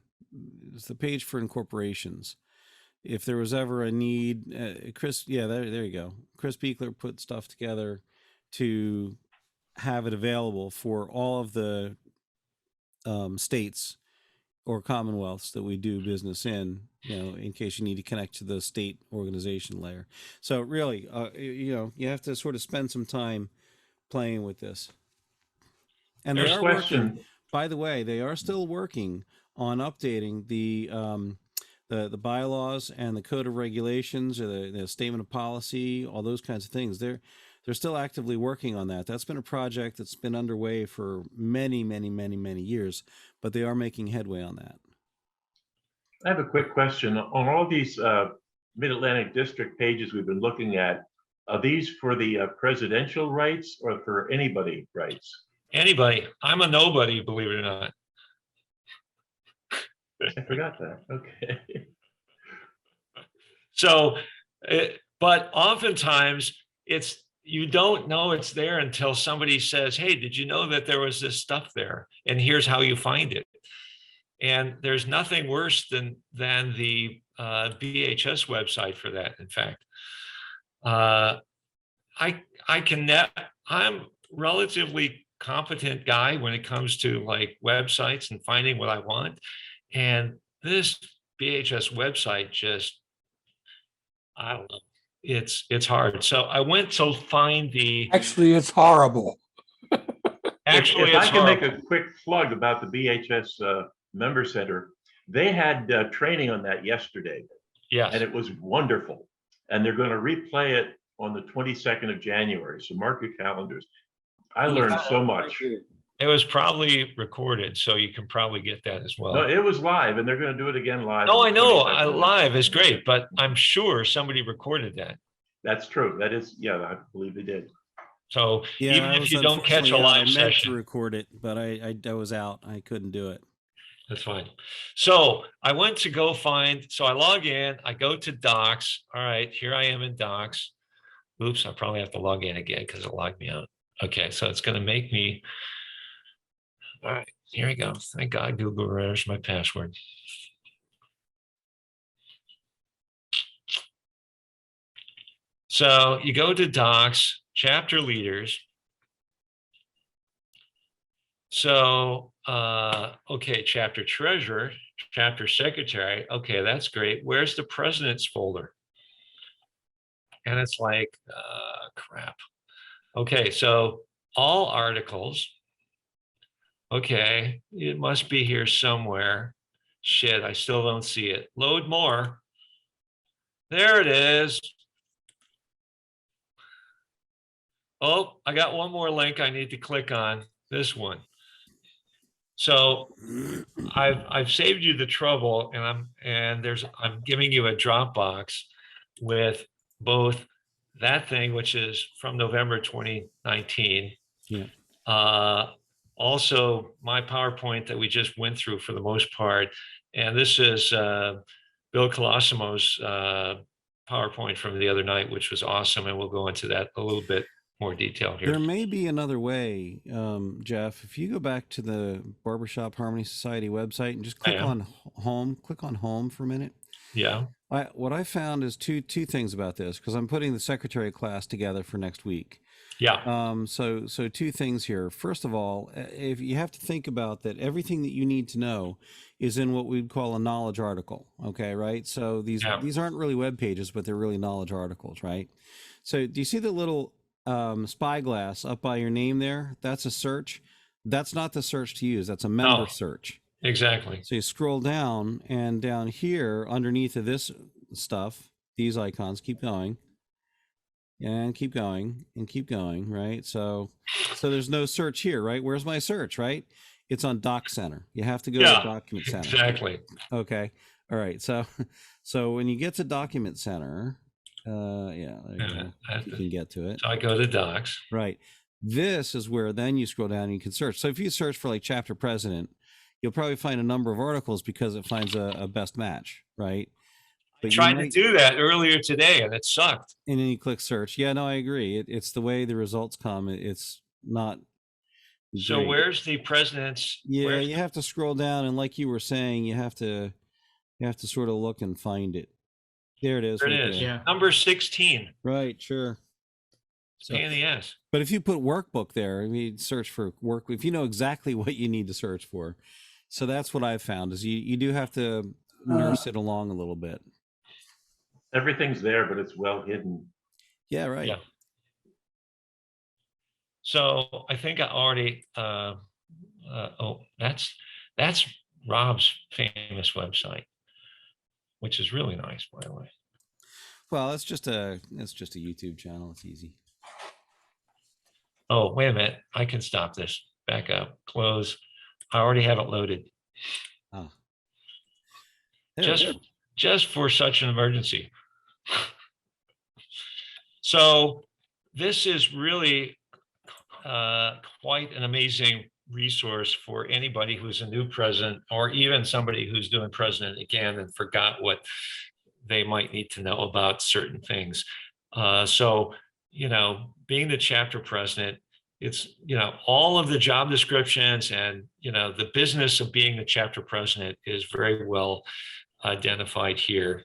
It's the page for incorporations. If there was ever a need, Chris, yeah, there you go. Chris Beekler put stuff together to have it available for all of the states or commonwealths that we do business in, in case you need to connect to the state organization layer. So really, you have to sort of spend some time playing with this. And There's they are question. working, by the way, they are still working on updating the bylaws and the code of regulations or the statement of policy, all those kinds of things. They're still actively working on that. That's been a project that's been underway for many, many, many, many years, but they are making headway on that. I have a quick question. On all these Mid-Atlantic District pages we've been looking at, are these for the presidential rights or for anybody rights? Anybody, I'm a nobody, believe it or not. I forgot that. Okay. So, but oftentimes you don't know it's there until somebody says, hey, did you know that there was this stuff there? And here's how you find it. And there's nothing worse than the BHS website for that. In fact, I'm relatively competent guy when it comes to like websites and finding what I want. And this BHS website just, I don't know, it's hard. So I went to find Actually, it's horrible. actually If I it's can make horrible. a quick plug about the BHS Member Center, they had training on that yesterday, Yes. and it was wonderful. And they're going to replay it on the 22nd of January. So mark your calendars. I learned so much. It was probably recorded, so you can probably get that as well. No, it was live, and they're going to do it again live. No, on I the know 22nd. live is great, but I'm sure somebody recorded that. That's true. That is, yeah, I believe they did. So Yeah, even I if was you don't catch a unfortunately out. live I meant to session, record it, but I was out. I couldn't do it. that's fine. So I went to go find, so I log in, I go to Docs. All right, here I am in Docs. Oops, I probably have to log in again because it logged me out. Okay, so it's going to make me, all right, here we go. Thank God Google remembers my password. So you go to Docs, chapter leaders. So, okay, chapter treasurer, chapter secretary. Okay, that's great. Where's the president's folder? And it's like, crap. Okay, so all articles. Okay, it must be here somewhere. Shit, I still don't see it. Load more. There it is. Oh, I got one more link I need to click on. This one. So I've saved you the trouble, and I'm giving you a Dropbox with both that thing, which is from November 2019. Yeah. Also my PowerPoint that we just went through for the most part. And this is Bill Colosimo's PowerPoint from the other night, which was awesome. And we'll go into that a little bit more detail here. There may be another way, Jeff. If you go back to the Barbershop Harmony Society website and just click on home for a minute. Yeah. What I found is two things about this, because I'm putting the secretary class together for next week. Yeah. So two things here. First of all, if you have to think about that, everything that you need to know is in what we'd call a knowledge article. Okay, right? So these aren't really web pages, but they're really knowledge articles, right? So do you see the little spyglass up by your name there? That's a search. That's not the search to use. That's a member search. Exactly. So you scroll down, and down here underneath of this stuff, these icons, keep going and keep going and keep going, right? So there's no search here, right? Where's my search, right? It's on Doc Center. You have to go to Document Center. Exactly. Okay. All right. So when you get to Document Center, there you go. You can get to it. So I go to Docs. Right. This is where then you scroll down and you can search. So if you search for like chapter president, you'll probably find a number of articles because it finds a best match, right? I tried to do that earlier today and it sucked. And then you click search. Yeah, no, I agree. It's the way the results come. It's not. So great. where's the president's? Yeah, you have to scroll down, and like you were saying, you have to sort of look and find it. There it is. There it is. Yeah. Number 16. Right. Sure. So, pain in the ass. But if you put workbook there, I mean, search for work, if you know exactly what you need to search for. So that's what I've found is you do have to nurse it along a little bit. Everything's there, but it's well hidden. Yeah, right. Yeah. So I think I already, that's Rob's famous website, which is really nice, by the way. Well, it's just a YouTube channel. It's easy. Oh, wait a minute. I can stop this. Back up, close. I already have it loaded. Oh. just for such an emergency. So this is really quite an amazing resource for anybody who's a new president, or even somebody who's doing president again and forgot what they might need to know about certain things. So, being the chapter president, it's, all of the job descriptions and, the business of being the chapter president is very well identified here.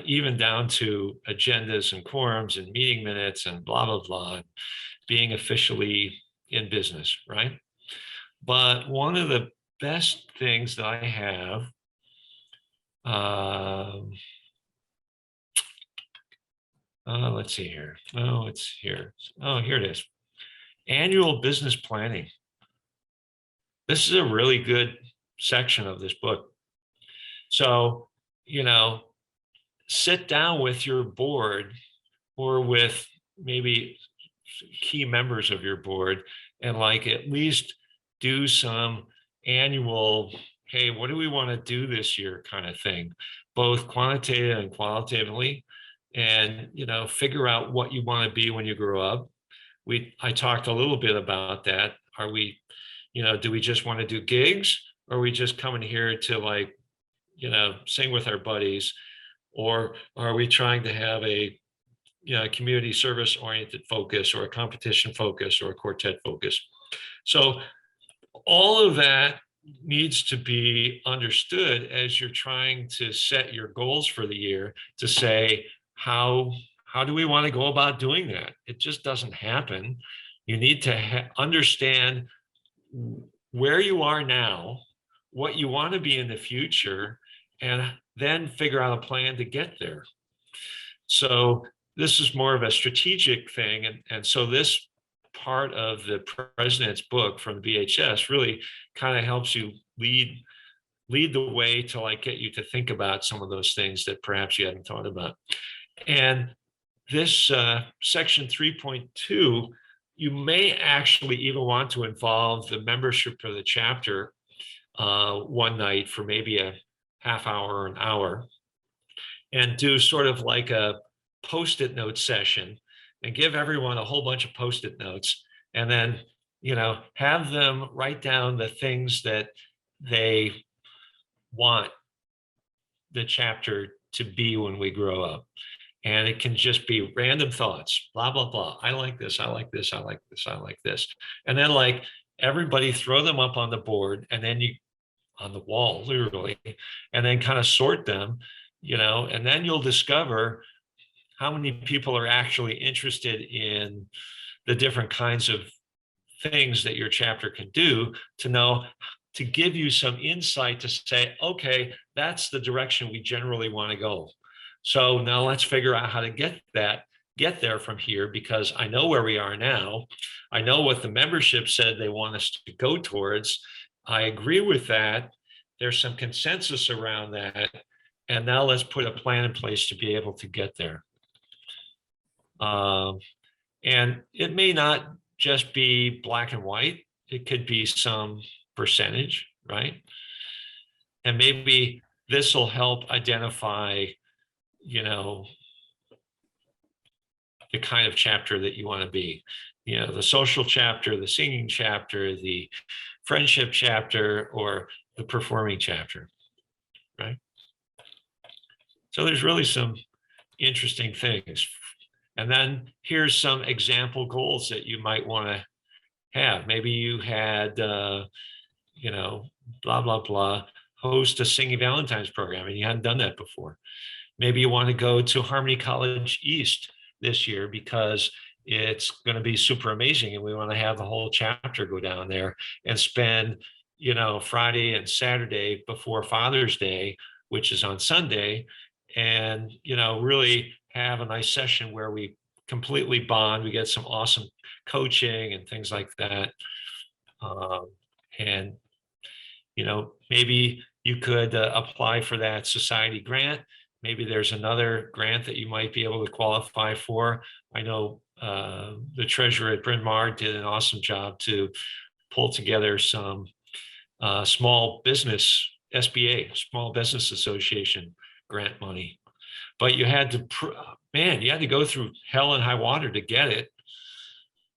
Even down to agendas and quorums and meeting minutes and blah, blah, blah, being officially in business, right? But one of the best things that I have, let's see here. Oh, it's here. Oh, here it is. Annual business planning. This is a really good section of this book. So, sit down with your board or with maybe key members of your board and at least do some annual, hey, what do we want to do this year kind of thing, both quantitative and qualitatively, and, figure out what you want to be when you grow up. I talked a little bit about that. Are we, do we just want to do gigs, or are we just coming here to sing with our buddies? Or are we trying to have a community service oriented focus, or a competition focus, or a quartet focus? So all of that needs to be understood as you're trying to set your goals for the year, to say, how do we want to go about doing that? It just doesn't happen. You need to understand where you are now, what you want to be in the future, and then figure out a plan to get there. So this is more of a strategic thing. And so this part of the president's book from BHS really kind of helps you lead the way to get you to think about some of those things that perhaps you hadn't thought about. And this section 3.2, you may actually even want to involve the membership of the chapter one night for maybe a half hour or an hour, and do sort of like a Post-it note session, and give everyone a whole bunch of Post-it notes, and then, have them write down the things that they want the chapter to be when we grow up. And it can just be random thoughts, blah, blah, blah. I like this, I like this, I like this, I like this. And then everybody throw them up on the board, and then on the wall, literally, and then kind of sort them, and then you'll discover how many people are actually interested in the different kinds of things that your chapter can do, to give you some insight to say, okay, that's the direction we generally want to go. So now let's figure out how to get there from here, because I know where we are now. I know what the membership said they want us to go towards. I agree with that. There's some consensus around that. And now let's put a plan in place to be able to get there. And it may not just be black and white. It could be some percentage, right? And maybe this will help identify, the kind of chapter that you want to be. The social chapter, the singing chapter, the friendship chapter, or the performing chapter, right? So there's really some interesting things. And then here's some example goals that you might want to have. Maybe you had, blah, blah, blah, host a Singing Valentine's program, and you hadn't done that before. Maybe you want to go to Harmony College East this year because it's going to be super amazing, and we want to have the whole chapter go down there and spend, Friday and Saturday before Father's Day, which is on Sunday, and, really have a nice session where we completely bond. We get some awesome coaching and things like that. And, maybe you could apply for that society grant. Maybe there's another grant that you might be able to qualify for. I know the treasurer at Bryn Mawr did an awesome job to pull together some small business SBA, Small Business Association grant money. But you had to, you had to go through hell and high water to get it.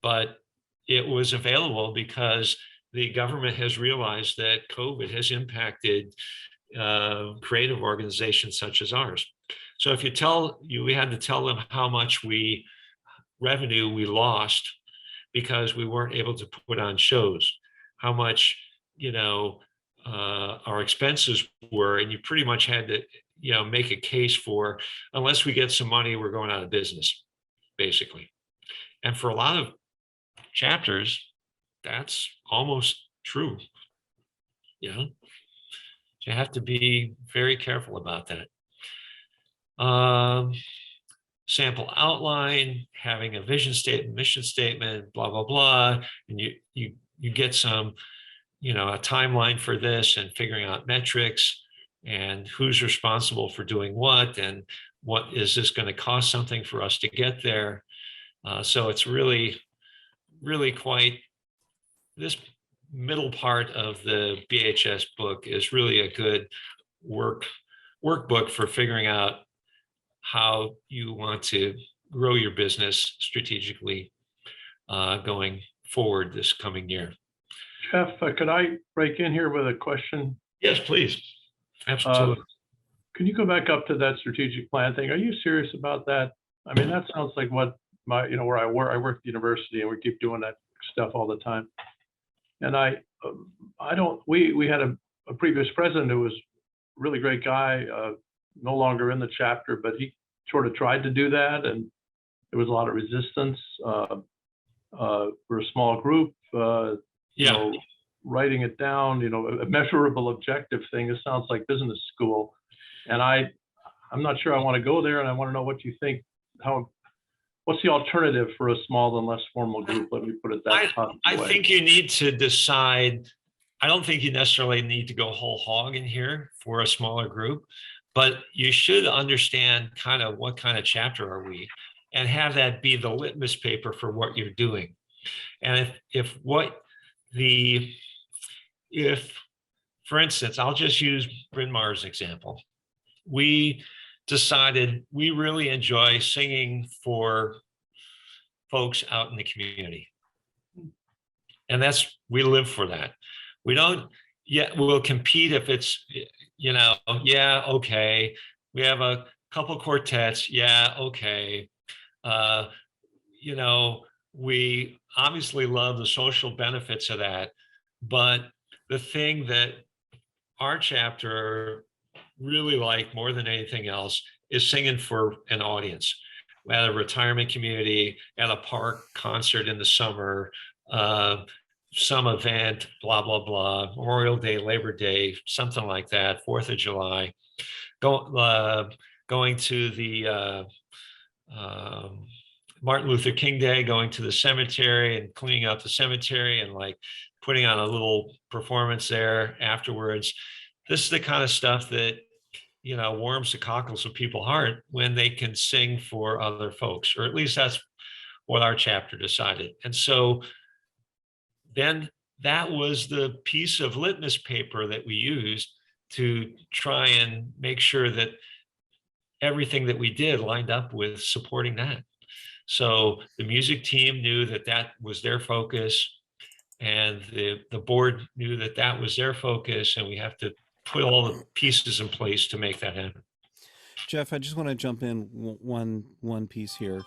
But it was available because the government has realized that COVID has impacted creative organizations such as ours. So if we had to tell them how much revenue we lost because we weren't able to put on shows, how much, our expenses were, and you pretty much had to, make a case for, unless we get some money, we're going out of business, basically. And for a lot of chapters, that's almost true. So you have to be very careful about that. Sample outline, having a vision statement, mission statement, blah, blah, blah. And you get some, a timeline for this and figuring out metrics and who's responsible for doing what and what is this going to cost something for us to get there. So it's really, really quite, this middle part of the BHS book is really a good workbook for figuring out how you want to grow your business strategically going forward this coming year. Jeff, could I break in here with a question? Yes, please. Absolutely. Can you go back up to that strategic plan thing? Are you serious about that? I mean, that sounds like what where I work at the university, and we keep doing that stuff all the time. And we had a previous president who was a really great guy, no longer in the chapter, but he sort of tried to do that, and there was a lot of resistance. We're a small group, writing it down, a measurable objective thing. It sounds like business school, and I'm not sure I want to go there, and I want to know what you think. What's the alternative for a small and less formal group? Let me put it that way. I think you need to decide. I don't think you necessarily need to go whole hog in here for a smaller group, but you should understand kind of what kind of chapter are we, and have that be the litmus paper for what you're doing. And if for instance, I'll just use Bryn Mawr's example. We decided we really enjoy singing for folks out in the community. And we live for that. We don't yet, we'll compete if it's, okay. We have a couple quartets. Yeah. Okay. We obviously love the social benefits of that, but the thing that our chapter really like more than anything else is singing for an audience at a retirement community, at a park concert in the summer, some event, blah, blah, blah, Memorial Day, Labor Day, something like that, 4th of July, going to the Martin Luther King Day, going to the cemetery and cleaning out the cemetery and like putting on a little performance there afterwards. This is the kind of stuff that, warms the cockles of people's heart when they can sing for other folks, or at least that's what our chapter decided. And so then that was the piece of litmus paper that we used to try and make sure that everything that we did lined up with supporting that. So the music team knew that that was their focus, and the board knew that that was their focus, and we have to put all the pieces in place to make that happen. Jeff, I just want to jump in one piece here.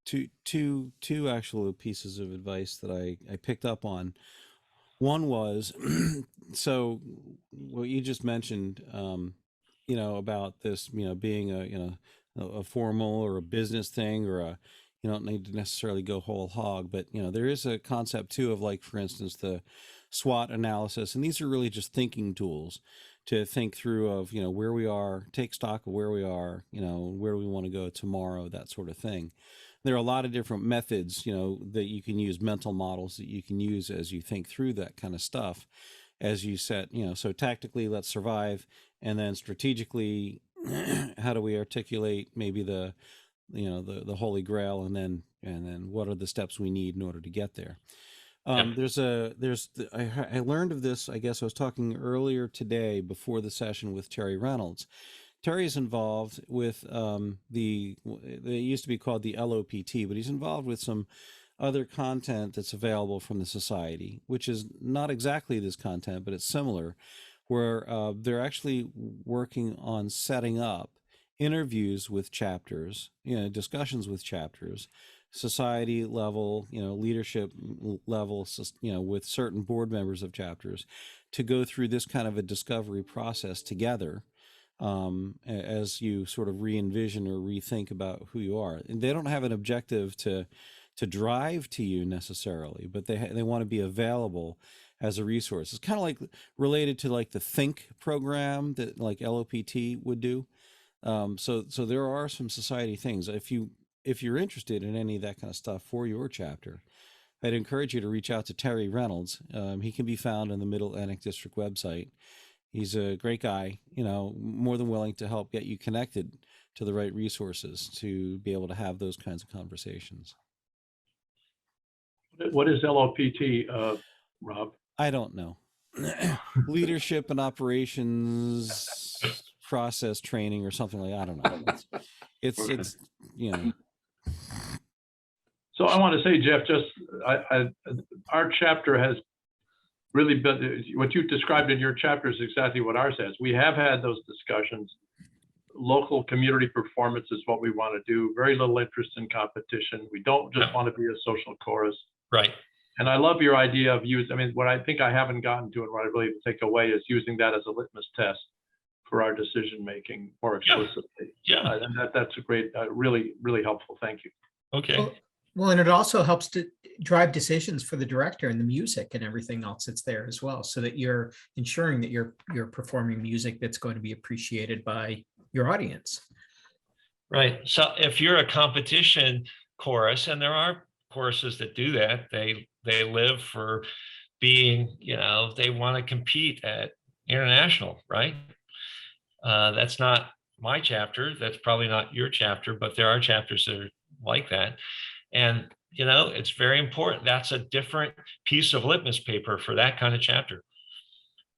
Two actual pieces of advice that I picked up on. One was, so what you just mentioned, about this, being a formal or a business thing, or you don't need to necessarily go whole hog, but there is a concept too of, like, for instance, the SWOT analysis, and these are really just thinking tools to think through of where we are, take stock of where we are, where do we want to go tomorrow, that sort of thing. There are a lot of different methods, that you can use, mental models that you can use as you think through that kind of stuff, as you set, so tactically, let's survive, and then strategically, how do we articulate maybe the holy grail, and then what are the steps we need in order to get there. I learned of this, I guess I was talking earlier today before the session with Terry Reynolds. Terry's involved with they used to be called the LOPT, but he's involved with some other content that's available from the society, which is not exactly this content, but it's similar, where they're actually working on setting up interviews with chapters, discussions with chapters, society level, leadership level, with certain board members of chapters, to go through this kind of a discovery process together, as you sort of re-envision or rethink about who you are. And they don't have an objective to drive to you necessarily, but they want to be available as a resource. It's kind of like related to like the Think program that like LOPT would do. So there are some society things. If you're interested in any of that kind of stuff for your chapter, I'd encourage you to reach out to Terry Reynolds. He can be found on the Middle Atlantic District website. He's a great guy, more than willing to help get you connected to the right resources to be able to have those kinds of conversations. What is LOPT, Rob? I don't know. Leadership and operations process training or something like, I don't know. It's So I want to say, Jeff, our chapter has really been, what you described in your chapter is exactly what ours has. We have had those discussions. Local community performance is what we want to do. Very little interest in competition. We don't just want to be a social chorus. Right. And I love your idea of what I think I haven't gotten to and what I really take away is using that as a litmus test for our decision making more explicitly. Yeah. And that's a great, really, really helpful. Thank you. Okay. Well, and it also helps to drive decisions for the director and the music and everything else that's there as well, so that you're ensuring that you're performing music that's going to be appreciated by your audience. Right. So if you're a competition chorus, and there are choruses that do that, they live for being, they want to compete at international, right? That's not my chapter. That's probably not your chapter, but there are chapters that are like that. And, it's very important. That's a different piece of litmus paper for that kind of chapter,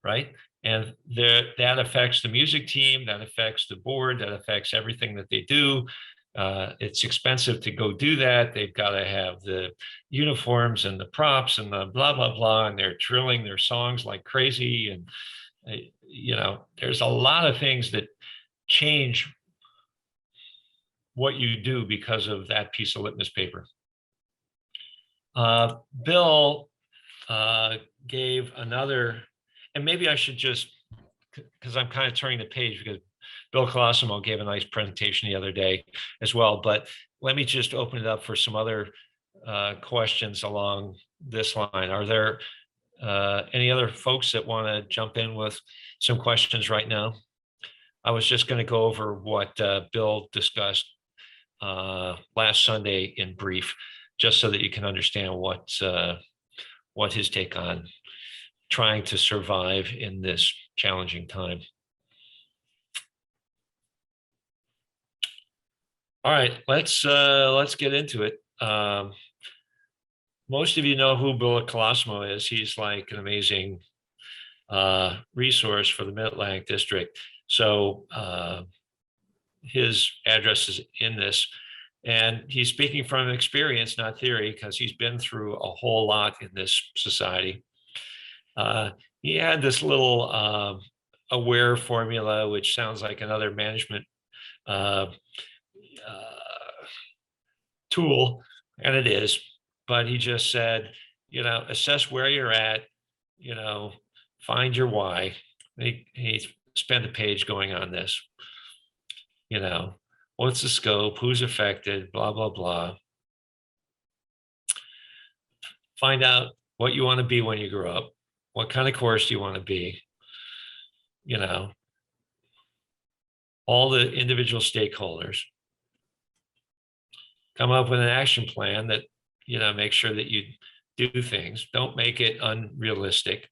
right? And that affects the music team, that affects the board, that affects everything that they do. It's expensive to go do that. They've got to have the uniforms and the props and the blah, blah, blah, and they're drilling their songs like crazy. And, there's a lot of things that change what you do because of that piece of litmus paper. Bill gave another, and maybe I should just, because I'm kind of turning the page, because Bill Colosimo gave a nice presentation the other day as well, but let me just open it up for some other questions along this line. Are there any other folks that want to jump in with some questions right now? I was just going to go over what Bill discussed last Sunday in brief, just so that you can understand what his take on trying to survive in this challenging time. All right, let's get into it. Most of you know who Bill Colosimo is. He's like an amazing resource for the Mid-Atlantic District. So his address is in this, and he's speaking from experience, not theory, because he's been through a whole lot in this society. He had this little AWARE formula, which sounds like another management tool, and it is, but he just said, assess where you're at, find your why. He spent a page going on this, what's the scope, who's affected, blah, blah, blah. Find out what you want to be when you grow up. What kind of course do you want to be? All the individual stakeholders. Come up with an action plan that, make sure that you do things. Don't make it unrealistic.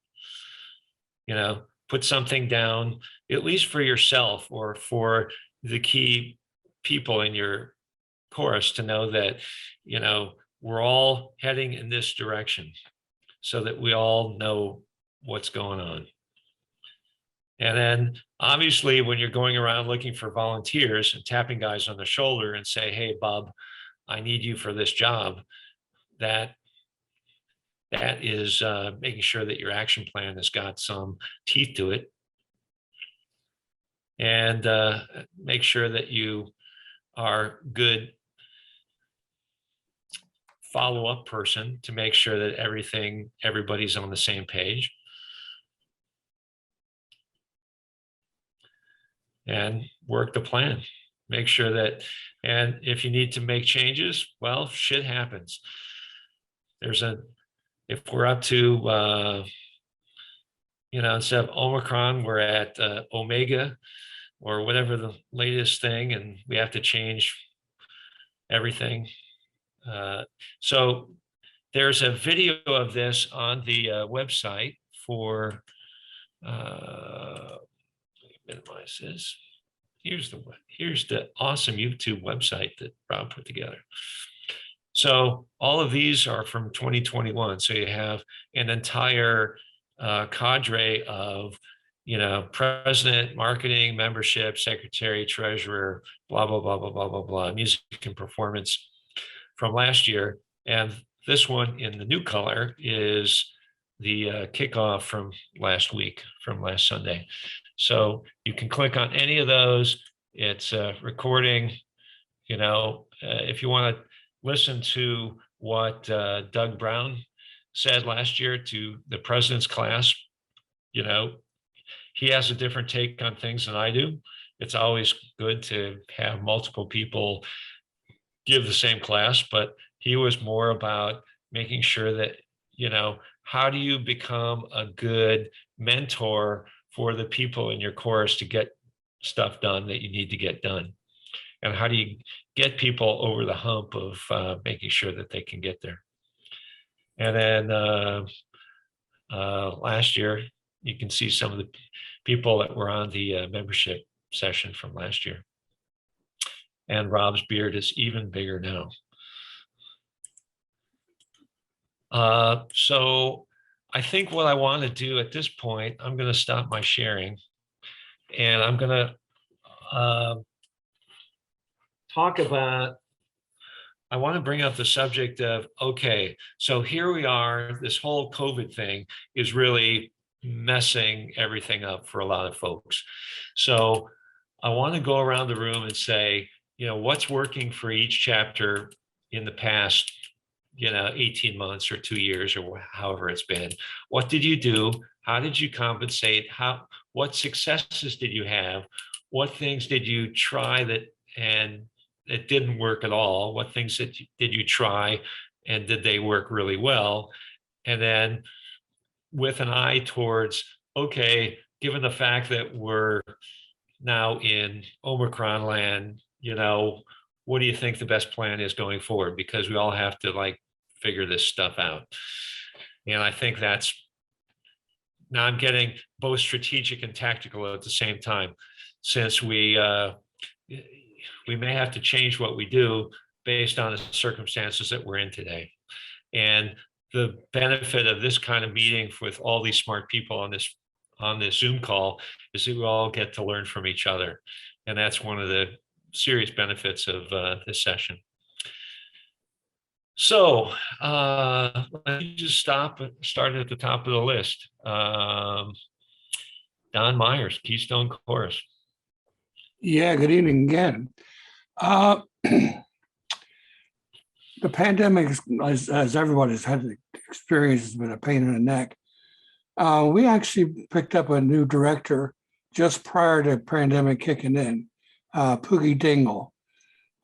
Put something down, at least for yourself or for the key people in your course, to know that, we're all heading in this direction. so that we all know what's going on. And then obviously when you're going around looking for volunteers and tapping guys on the shoulder and say, hey, Bob, I need you for this job, that is making sure that your action plan has got some teeth to it. And make sure that you are good follow-up person to make sure that everybody's on the same page. And work the plan. Make sure that, and if you need to make changes, well, shit happens. If we're up to, instead of Omicron, we're at Omega or whatever the latest thing, and we have to change everything. So there's a video of this on the website for, minimize this. Here's the awesome YouTube website that Rob put together. So all of these are from 2021. So you have an entire cadre of, president, marketing, membership, secretary, treasurer, blah, blah, blah, blah, blah, blah, blah, music and performance from last year. And this one in the new color is the kickoff from last week, from last Sunday. So you can click on any of those. It's a recording. If you want to listen to what Doug Brown said last year to the president's class, he has a different take on things than I do. It's always good to have multiple people give the same class, but he was more about making sure that, how do you become a good mentor for the people in your chorus to get stuff done that you need to get done? And how do you get people over the hump of making sure that they can get there? And then last year, you can see some of the people that were on the membership session from last year. And Rob's beard is even bigger now. So I think what I want to do at this point, I'm going to stop my sharing, and I'm going to talk about, I want to bring up the subject of, okay, so here we are, this whole COVID thing is really messing everything up for a lot of folks. So I want to go around the room and say, what's working for each chapter in the past, 18 months or 2 years or however it's been. What did you do? How did you compensate? What successes did you have? What things did you try and it didn't work at all? What things did you try and did they work really well? And then with an eye towards, okay, given the fact that we're now in Omicron land, what do you think the best plan is going forward? Because we all have to figure this stuff out. And I think that's, now I'm getting both strategic and tactical at the same time, since we may have to change what we do based on the circumstances that we're in today. And the benefit of this kind of meeting with all these smart people on this Zoom call is that we all get to learn from each other. And that's one of the serious benefits of this session. So let me just start at the top of the list. Don Myers, Keystone Chorus. Yeah, good evening again. The pandemic, as everybody's had to experience, has been a pain in the neck. We actually picked up a new director just prior to pandemic kicking in, Poogie Dingle.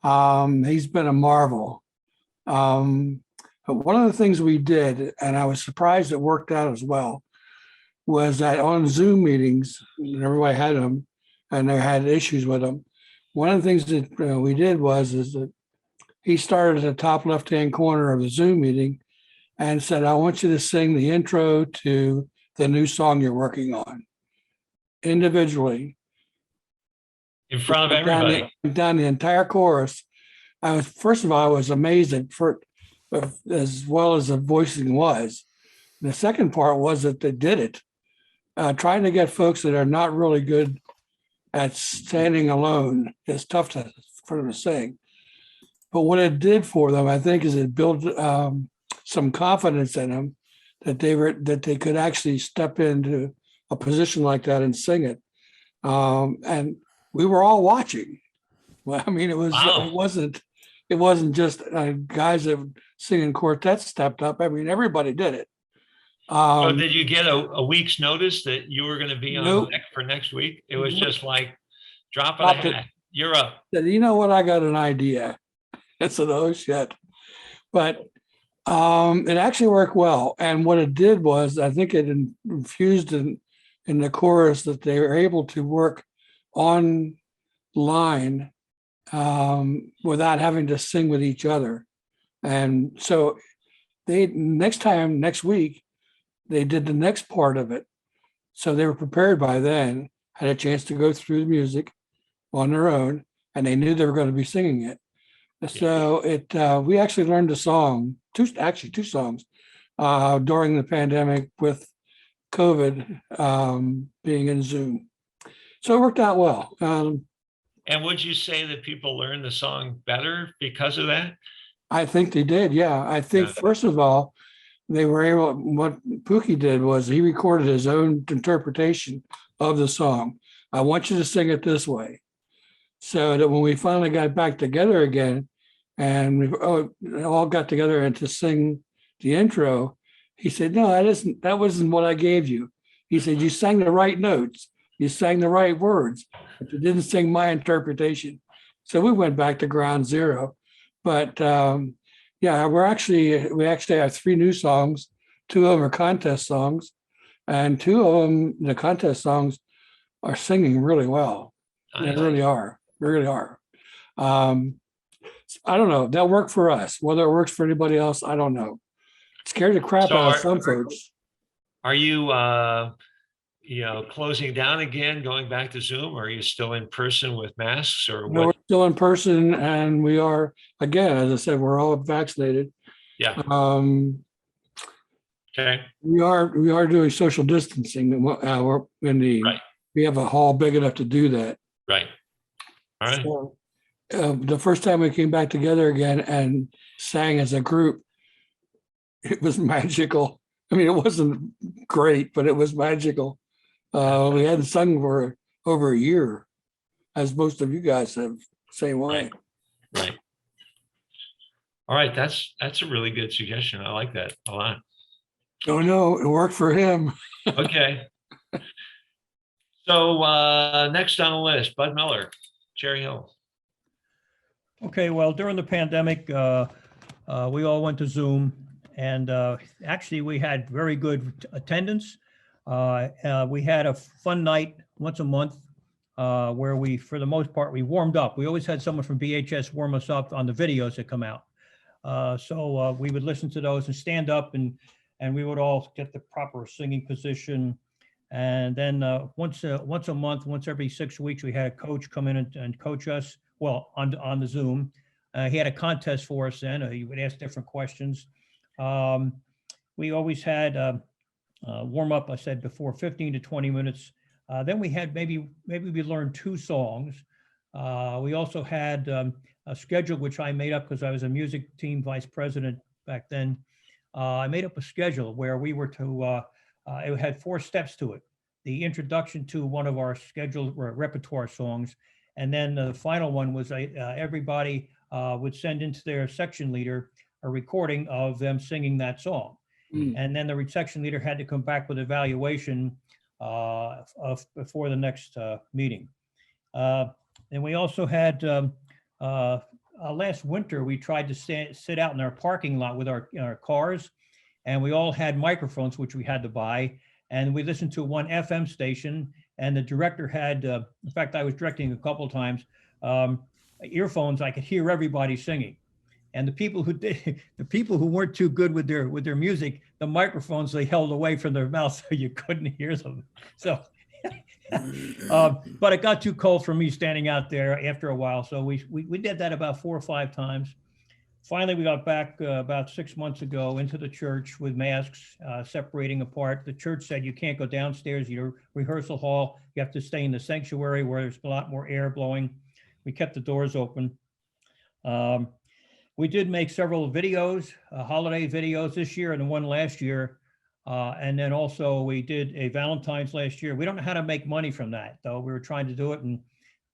He's been a marvel. But one of the things we did, and I was surprised it worked out as well, was that on Zoom meetings, everybody had them, and they had issues with them. One of the things that we did is that he started at the top left-hand corner of the Zoom meeting and said, I want you to sing the intro to the new song you're working on individually. In front of everybody. Down the entire chorus. First of all, I was amazed at as well as the voicing was, The second part was that they did it. Trying to get folks that are not really good at standing alone is tough for them to sing. But what it did for them, I think, is it built some confidence in them that they could actually step into a position like that and sing it. And we were all watching. Well, I mean, Wow. it wasn't just guys that singing quartets stepped up. I mean, everybody did it. So did you get a week's notice that you were going to be on Nope. deck for next week? It was Nope. just like dropping a Dropped it. hat. You're up. Said, you know what? I got an idea. I said, oh shit. But it actually worked well. And what it did was, I think it infused in the chorus that they were able to work online without having to sing with each other. And so next week, they did the next part of it. So they were prepared by then, had a chance to go through the music on their own, and they knew they were going to be singing it. So we actually learned a song, two songs during the pandemic with COVID being in Zoom. So it worked out well. And would you say that people learned the song better because of that? I think they did. Yeah. I think, first of all, they were able, what Pookie did was he recorded his own interpretation of the song. I want you to sing it this way. So that when we finally got back together again and we all got together and to sing the intro, he said, no, that wasn't what I gave you. He said, you sang the right notes. You sang the right words, but you didn't sing my interpretation. So we went back to ground zero. But yeah, we actually have 3 new songs. 2 of them are contest songs, and 2 of them, the contest songs, are singing really well. They really are. They really are. I don't know. That worked for us. Whether it works for anybody else, I don't know. It scared the crap out of some folks. Are you, closing down again, going back to Zoom? Or are you still in person with masks or No, we're what? still in person, and we are, again, as I said, we're all vaccinated. Yeah. Okay. We are doing social distancing. We're in the, Right. We have a hall big enough to do that. Right. All right. So, the first time we came back together again and sang as a group, it was magical. I mean, it wasn't great, but it was magical. We hadn't sung for over a year, as most of you guys have, same way. Right. All right. That's a really good suggestion. I like that a lot. Oh, no, it worked for him. Okay. So next on the list, Bud Miller, Cherry Hill. Okay, well, during the pandemic, we all went to Zoom, and actually we had very good attendance. We had a fun night once a month where we, for the most part, we warmed up. We always had someone from BHS warm us up on the videos that come out. So we would listen to those and stand up, and we would all get the proper singing position. And then once a month, once every 6 weeks, we had a coach come in and coach us. Well, on the Zoom, he had a contest for us then. He would ask different questions. We always had warm up, I said before, 15 to 20 minutes. Then we had maybe we learned 2 songs. We also had a schedule, which I made up because I was a music team vice president back then. I made up a schedule where we were to, it had 4 steps to it. The introduction to one of our scheduled repertoire songs. And then the final one was everybody would send into their section leader a recording of them singing that song. And then the section leader had to come back with evaluation before the next meeting. And we also had, last winter, we tried to sit out in our parking lot with our cars, and we all had microphones, which we had to buy. And we listened to one FM station, and the director had, in fact, I was directing a couple of times, earphones. I could hear everybody singing. And the people who weren't too good with their music, the microphones they held away from their mouth so you couldn't hear them. So, but it got too cold for me standing out there after a while. So we did that about 4 or 5 times. finally, we got back about 6 months ago into the church with masks separating apart. The church said you can't go downstairs, your rehearsal hall. You have to stay in the sanctuary where there's a lot more air blowing. We kept the doors open. We did make several videos, holiday videos this year and the one last year. And then also we did a Valentine's last year. We don't know how to make money from that, though. We were trying to do it, and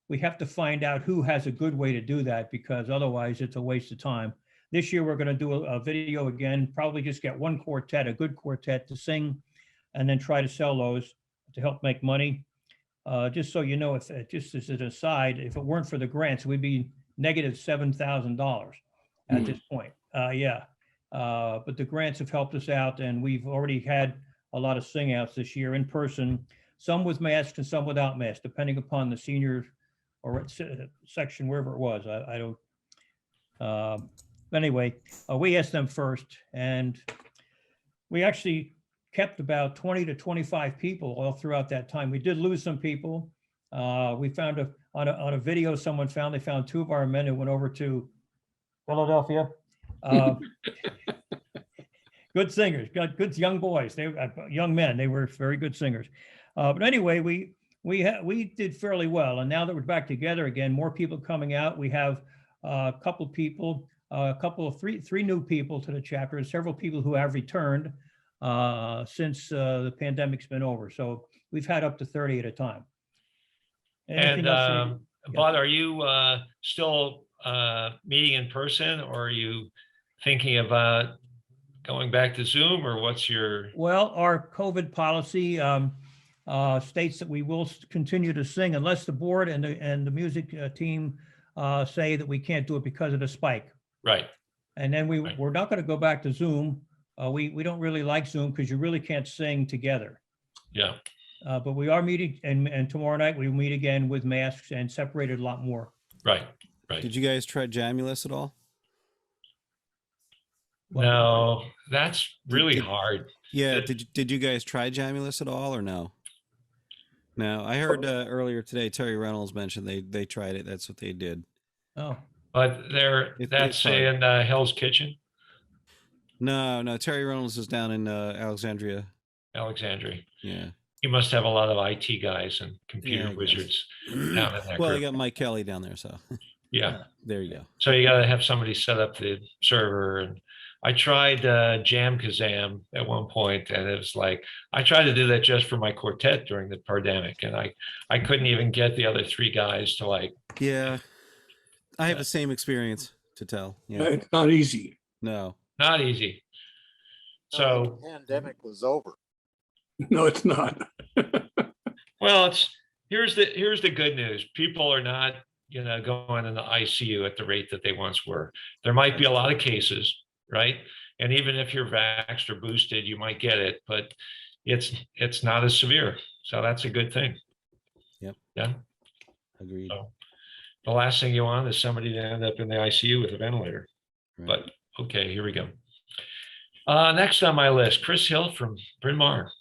we have to find out who has a good way to do that, because otherwise it's a waste of time. This year, we're going to do a video again, probably just get one quartet, a good quartet to sing, and then try to sell those to help make money. Just so you know, if just as an aside, if it weren't for the grants, we'd be negative $7,000 at this point. But the grants have helped us out, and we've already had a lot of sing outs this year in person, some with masks and some without masks, depending upon the senior or section, wherever it was. I don't. Anyway, we asked them first, and we actually kept about 20 to 25 people all throughout that time. We did lose some people. We found on a video someone found, they found 2 of our men who went over to Philadelphia. Good singers, good young boys. They young men. They were very good singers. But anyway, we did fairly well. And now that we're back together again, more people coming out. We have a couple people, three new people to the chapter, and several people who have returned since the pandemic's been over. So we've had up to 30 at a time. Anything else? Bob, are you still meeting in person, or are you thinking about going back to Zoom, or what's your? Well, our COVID policy states that we will continue to sing unless the board and the music team say that we can't do it because of the spike. Right. And then we're not going to go back to Zoom. We don't really like Zoom because you really can't sing together. Yeah. But we are meeting, and tomorrow night we meet again with masks and separated a lot more. Right. Right. Did you guys try Jamulus at all? No, that's really hard. Yeah. Did you guys try Jamulus at all, or no? No, I heard earlier today Terry Reynolds mentioned they tried it. That's what they did. Oh. But that's in Hell's Kitchen. No, Terry Reynolds is down in Alexandria. Alexandria. Yeah. You must have a lot of IT guys and computer wizards down in that Well, group. you got Mike Kelly down there, so Yeah. there you go. So you got to have somebody set up the server. And I tried Jam Kazam at one point, and it was like, I tried to do that just for my quartet during the pandemic, and I couldn't even get the other 3 guys to like. Yeah. I have the same experience to tell. Yeah. It's not easy. No. Not easy. So the pandemic was over. No, it's not. well, here's the good news. People are not, going in the ICU at the rate that they once were. There might be a lot of cases, right? And even if you're vaxxed or boosted, you might get it, but it's not as severe. So that's a good thing. Yep. Yeah. Agreed. So the last thing you want is somebody to end up in the ICU with a ventilator. Right. But okay, here we go. Next on my list, Chris Hill from Bryn Mawr.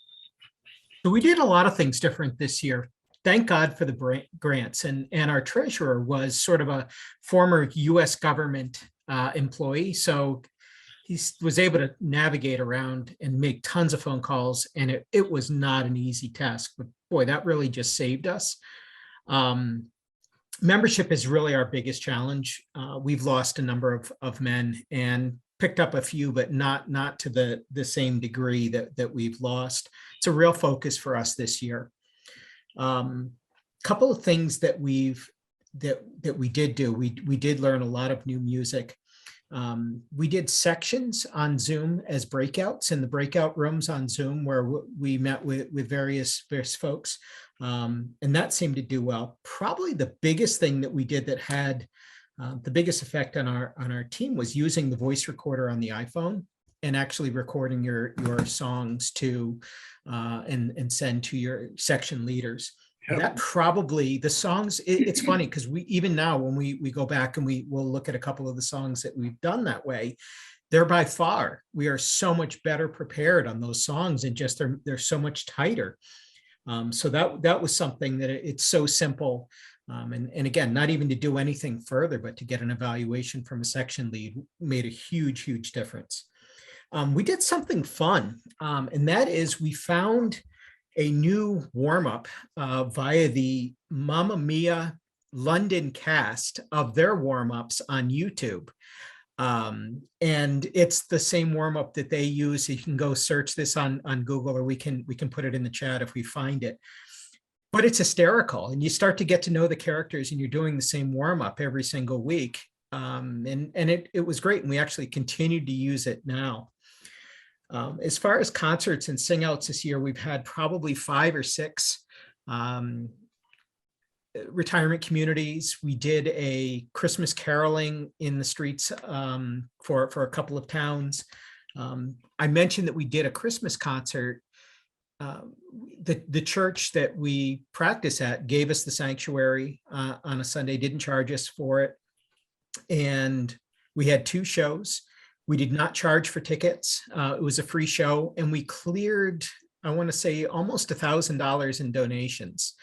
So we did a lot of things different this year. Thank God for the grants. And our treasurer was sort of a former US government employee. So he was able to navigate around and make tons of phone calls. And it was not an easy task, but boy, that really just saved us. Membership is really our biggest challenge. We've lost a number of men and picked up a few, but not to the same degree that we've lost. It's a real focus for us this year. Couple of things that we did do. We did learn a lot of new music. We did sections on Zoom as breakouts in the breakout rooms on Zoom where we met with various folks. And that seemed to do well. Probably the biggest thing that we did that had the biggest effect on our team was using the voice recorder on the iPhone and actually recording your songs to and send to your section leaders. Yep. That probably the songs. It's funny because we even now when we go back and we'll look at a couple of the songs that we've done that way, they're by far we are so much better prepared on those songs and just they're so much tighter. So that was something that it's so simple. And again, not even to do anything further, but to get an evaluation from a section lead made a huge, huge difference. We did something fun, and that is we found a new warm-up via the Mamma Mia London cast of their warm-ups on YouTube. And it's the same warm-up that they use. You can go search this on Google, or we can put it in the chat if we find it. But it's hysterical, and you start to get to know the characters, and you're doing the same warm-up every single week. And it was great, and we actually continued to use it now. As far as concerts and sing-outs this year, we've had probably 5 or 6 retirement communities. We did a Christmas caroling in the streets for a couple of towns. I mentioned that we did a Christmas concert. The church that we practice at gave us the sanctuary on a Sunday, didn't charge us for it. And we had 2 shows. We did not charge for tickets. It was a free show, and we cleared, I want to say, almost $1,000 in donations.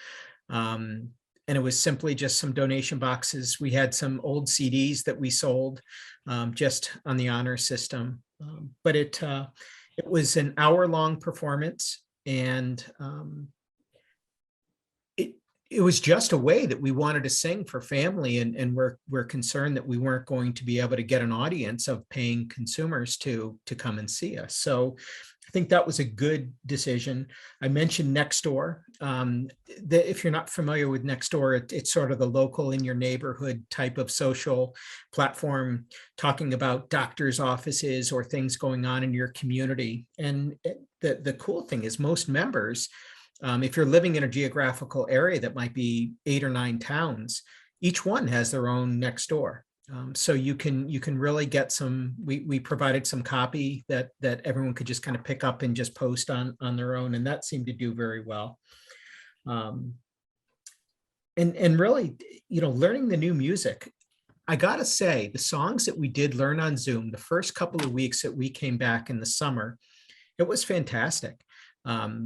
And it was simply just some donation boxes. We had some old CDs that we sold just on the honor system. But it was an hour-long performance, and it was just a way that we wanted to sing for family, and we're concerned that we weren't going to be able to get an audience of paying consumers to come and see us. So I think that was a good decision. I mentioned Nextdoor. If you're not familiar with Nextdoor, it's sort of the local in your neighborhood type of social platform, talking about doctors' offices or things going on in your community. And the cool thing is most members, if you're living in a geographical area that might be 8 or 9 towns, each one has their own Nextdoor. So you can really get some. We provided some copy that everyone could just kind of pick up and just post on their own, and that seemed to do very well. And really, learning the new music. I gotta say, the songs that we did learn on Zoom the first couple of weeks that we came back in the summer, it was fantastic.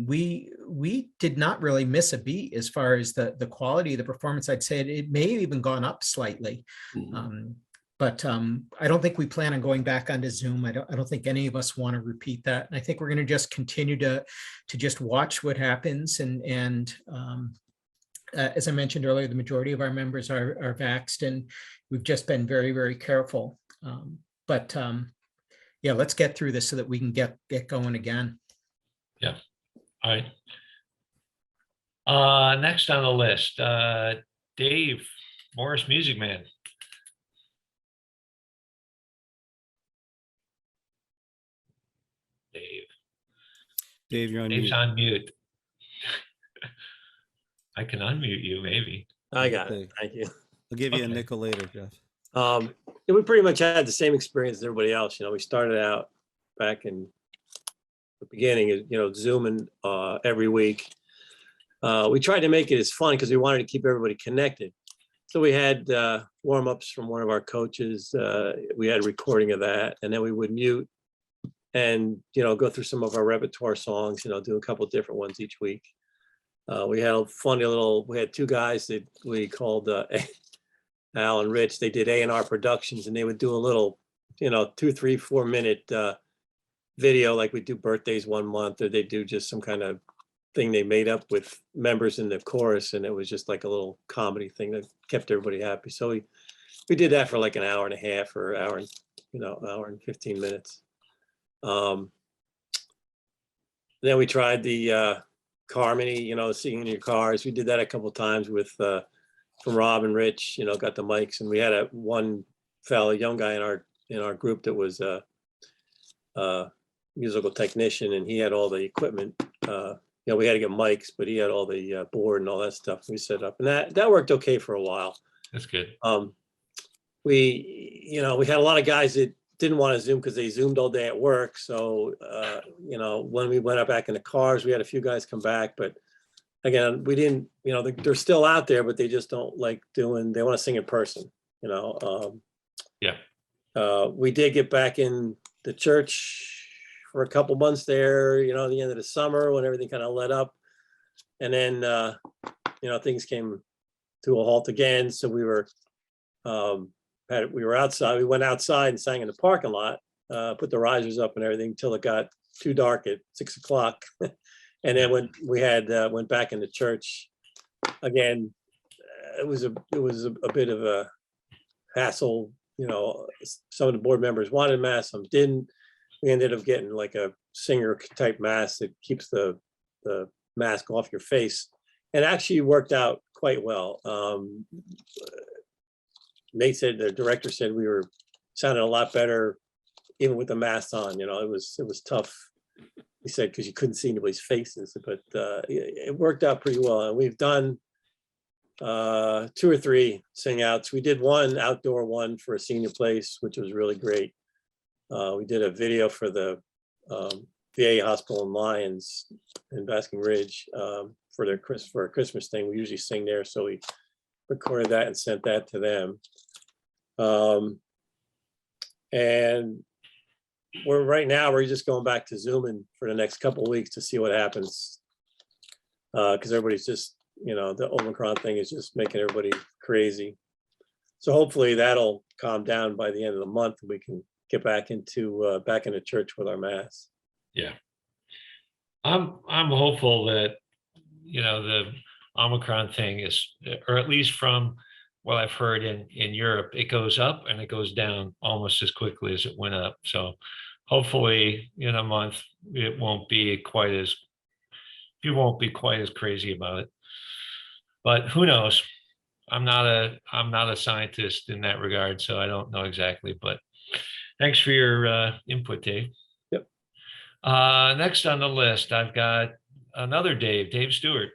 We did not really miss a beat as far as the quality of the performance. I'd say it may have even gone up slightly. But I don't think we plan on going back onto Zoom. I don't think any of us want to repeat that. And I think we're going to just continue to just watch what happens. And as I mentioned earlier, the majority of our members are vaxxed, and we've just been very, very careful. Yeah, let's get through this so that we can get going again. Yeah. All right. Next on the list, Dave Morris, Music Man. Dave, you're on Dave's mute. on mute. I can unmute you, maybe. I got it. Thank you. I'll give you a Okay. nickel later, Jeff. We pretty much had the same experience as everybody else. We started out back in the beginning, Zooming every week. We tried to make it as fun because we wanted to keep everybody connected. So we had warm-ups from one of our coaches. We had a recording of that, and then we would mute and go through some of our repertoire songs. Do a couple of different ones each week. We had a funny we had 2 guys that we called Al and Rich. They did A&R Productions, and they would do a little 2, 3, 4 minute video, like we do birthdays one month, or they do just some kind of thing they made up with members in the chorus, and it was just like a little comedy thing that kept everybody happy. So we did that for like an hour and a half or hour and 15 minutes. Then we tried the Harmony, singing in your cars. We did that a couple of times with from Rob and Rich, got the mics, and we had one fellow, young guy in our group that was a musical technician, and he had all the equipment. We had to get mics, but he had all the board and all that stuff we set up, and that worked okay for a while. That's good. We had a lot of guys that didn't want to Zoom because they Zoomed all day at work. So, when we went up back in the cars, we had a few guys come back, but again, we didn't, they're still out there, but they just don't like they want to sing in person, Yeah. We did get back in the church for a couple months there, at the end of the summer when everything kind of let up. And then, things came to a halt again. So we were outside. We went outside and sang in the parking lot, put the risers up and everything until it got too dark at 6 o'clock. And then when we had went back into church again, it was a bit of a hassle. You know, some of the board members wanted mass, some didn't. We ended up getting like a singer type mask that keeps the mask off your face, and actually worked out quite well. Nate said, the director said, we were sounded a lot better even with the mask on. You know, it was tough. He said, because you couldn't see anybody's faces, but it worked out pretty well. And we've done 2 or 3 sing outs. We did one outdoor one for a senior place, which was really great. We did a video for the VA hospital in Lyons in Basking Ridge for a Christmas thing. We usually sing there, so we recorded that and sent that to them. And we're just going back to Zooming for the next couple of weeks to see what happens, because everybody's just, you know, the Omicron thing is just making everybody crazy. So hopefully that'll calm down by the end of the month and we can get back into church with our mass. Yeah. I'm hopeful that, you know, the Omicron thing is, or at least from what I've heard in Europe, it goes up and it goes down almost as quickly as it went up. So hopefully in a month, it won't be quite as crazy about it. But who knows? I'm not a scientist in that regard, so I don't know exactly, but thanks for your input, Dave. Yep. Next on the list, I've got another Dave Stewart.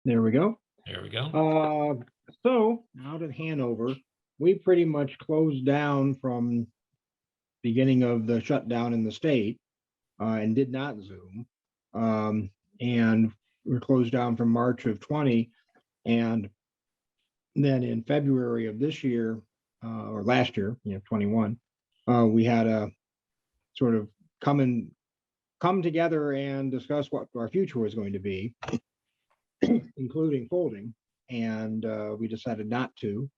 There we go. There we go. So out at Hanover, we pretty much closed down from beginning of the shutdown in the state and did not Zoom. And we're closed down from March of 20. And then in February of this year, or last year, 21, we had a sort of come together and discuss what our future was going to be, including folding. And we decided not to.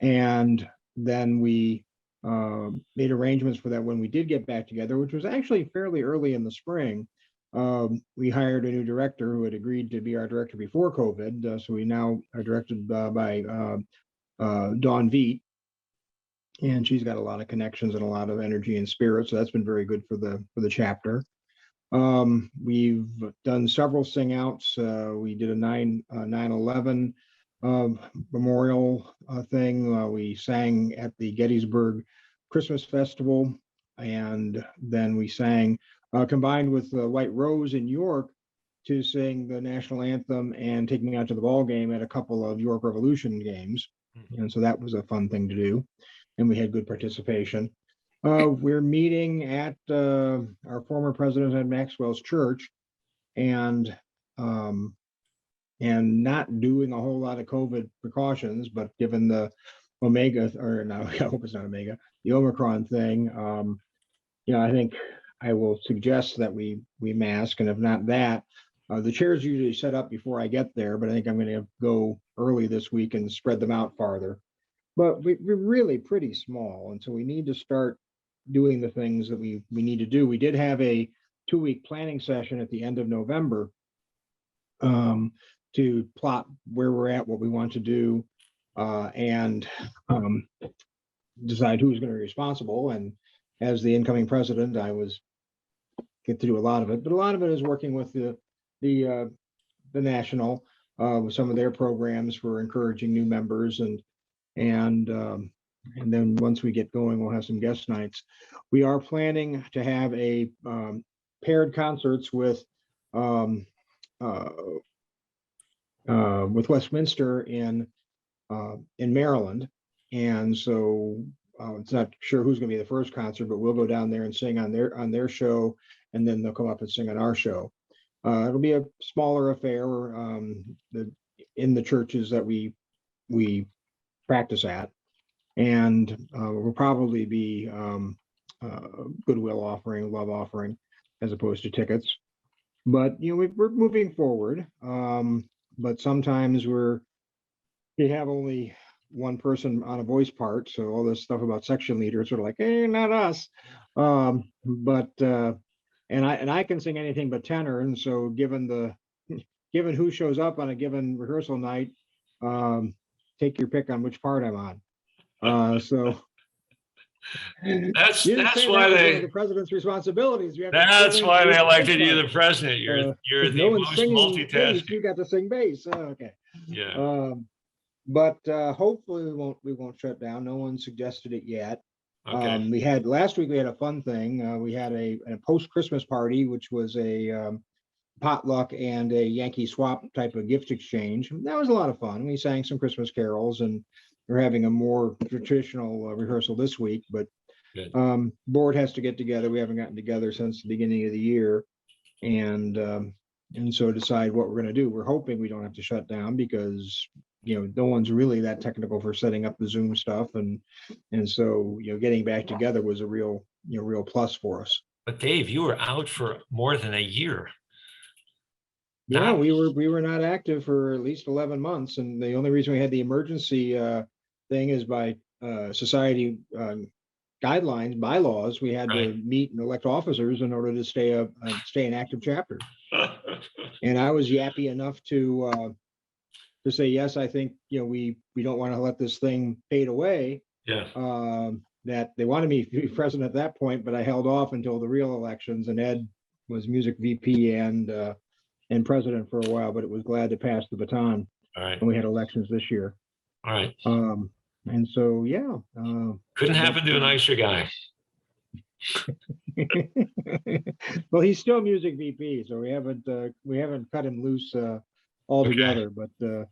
And then we made arrangements for that when we did get back together, which was actually fairly early in the spring. We hired a new director who had agreed to be our director before COVID. So we now are directed by Dawn Veet, and she's got a lot of connections and a lot of energy and spirit. So that's been very good for the chapter. We've done several sing outs. We did a 9/11 memorial thing. We sang at the Gettysburg Christmas Festival, and then we sang combined with White Rose in York to sing the national anthem and taking out to the ball game at a couple of York Revolution games. And so that was a fun thing to do, and we had good participation. We're meeting at our former president at Maxwell's church, and not doing a whole lot of COVID precautions, but given the Omega, or no, I hope it's not Omega, the Omicron thing, I think I will suggest that we mask, and if not that, the chairs usually set up before I get there, but I think I'm going to go early this week and spread them out farther. But we're really pretty small, and so we need to start doing the things that we need to do. We did have a 2-week planning session at the end of November to plot where we're at, what we want to do, and decide who's going to be responsible. And as the incoming president, I get to do a lot of it, but a lot of it is working with the national with some of their programs for encouraging new members, and then once we get going, we'll have some guest nights. We are planning to have a paired concerts with Westminster in Maryland, and so it's not sure who's going to be the first concert, but we'll go down there and sing on their show, and then they'll come up and sing on our show. It'll be a smaller affair in the churches that we practice at, and will probably be goodwill offering, love offering. as opposed to tickets. But we're moving forward. But sometimes you have only one person on a voice part, so all this stuff about section leaders are like, hey, not us. And I can sing anything but tenor, and so given who shows up on a given rehearsal night, take your pick on which part I'm on. So That's you didn't say why that was one they of the president's responsibilities. You have to that's fill in why for they the elected bass you the part. president. You're If the no one's most singing bass, multitasking. you got to sing bass. Okay. Yeah. But hopefully we won't shut down. No one suggested it yet. Okay. We had last week. We had a fun thing. We had a post-Christmas party, which was a potluck and a Yankee swap type of gift exchange. That was a lot of fun. We sang some Christmas carols, and we're having a more traditional rehearsal this week. But Good. board has to get together. We haven't gotten together since the beginning of the year, and so decide what we're going to do. We're hoping we don't have to shut down because no one's really that technical for setting up the Zoom stuff, and so getting back together was a real plus for us. But Dave, you were out for more than a year. Yeah, we were not active for at least 11 months, and the only reason we had the emergency thing is by society guidelines, bylaws. We had to meet and elect officers in order to stay an active chapter. And I was yappy enough to say yes. I think we don't want to let this thing fade away. Yeah. That they wanted me to be president at that point, but I held off until the real elections, and Ed was music VP and president for a while, but it was glad to pass the baton. All right. And we had elections this year. All right. And so, yeah. Couldn't happen to a nicer guy. Well, he's still music VP, so we haven't cut him loose altogether. Okay.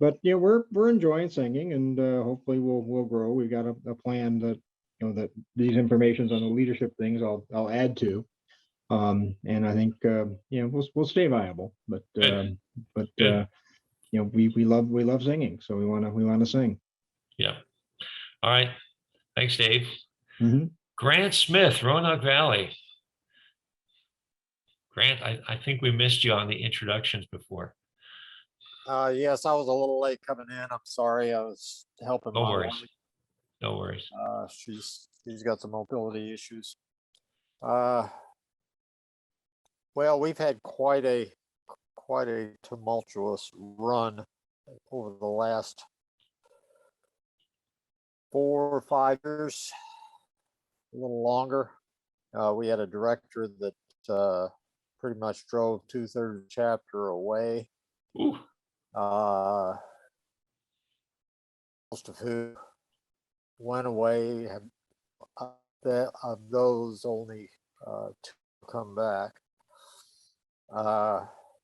But we're enjoying singing, and hopefully we'll grow. We've got a plan that that these informations on the leadership things I'll add to. And I think we'll stay viable, but we love singing, so we want to sing. Yeah. All right. Thanks, Dave. Mm-hmm. Grant Smith, Roanoke Valley. Grant, I think we missed you on the introductions before. Yes, I was a little late coming in. I'm sorry. I was helping No my worries. wife. No worries. She's got some mobility issues. Well, we've had quite a tumultuous run over the last 4 or 5 years, a little longer. We had a director that pretty much drove 2/3 of the chapter away. Ooh. Most of who went away, of those only 2 come back.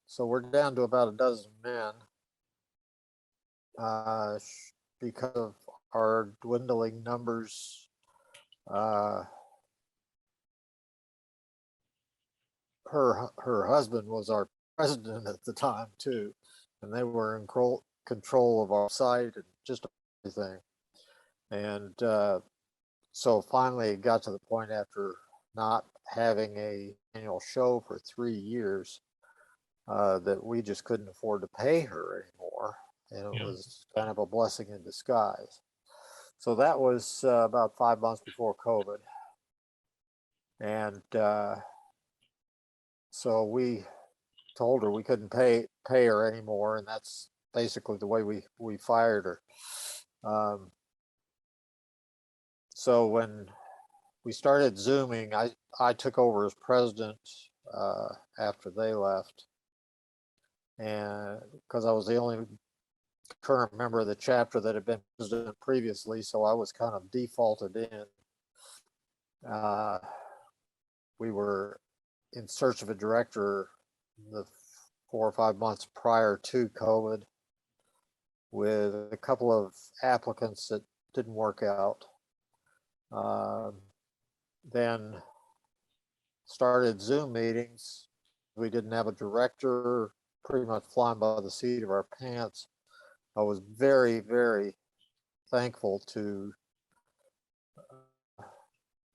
So we're down to about a dozen men because of our dwindling numbers. Her husband was our president at the time too, and they were in control of our site and just everything. And so finally it got to the point, after not having a annual show for 3 years, that we just couldn't afford to pay her anymore, and it was kind of a blessing in disguise. So that was about 5 months before COVID, and so we told her we couldn't pay her anymore, and that's basically the way we fired her. So when we started Zooming, I took over as president after they left, and because I was the only current member of the chapter that had been president previously, so I was kind of defaulted in. We were in search of a director the 4 or 5 months prior to COVID, with a couple of applicants that didn't work out. Then started Zoom meetings. We didn't have a director, pretty much flying by the seat of our pants. I was very, very thankful to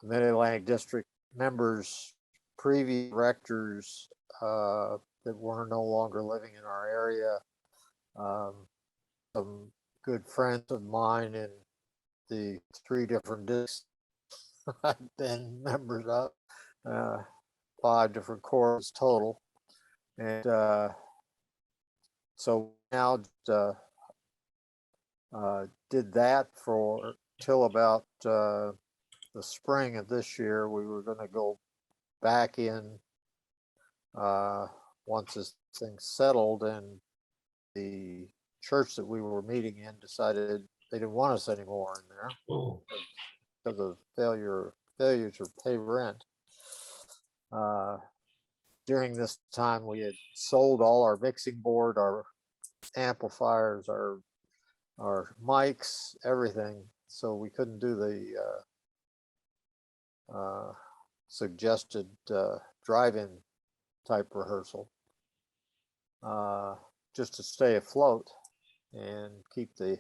the Mid-Atlantic District members, previous directors that were no longer living in our area. Some good friends of mine in the 3 different districts I've been members of, 5 different corps total. And so now did that for till about the spring of this year. We were going to go back in once this thing settled, and the church that we were meeting in decided they didn't want us anymore in there because of failure to pay rent. During this time, we had sold all our mixing board, our amplifiers, our mics, everything. So we couldn't do the suggested drive-in type rehearsal, just to stay afloat and keep the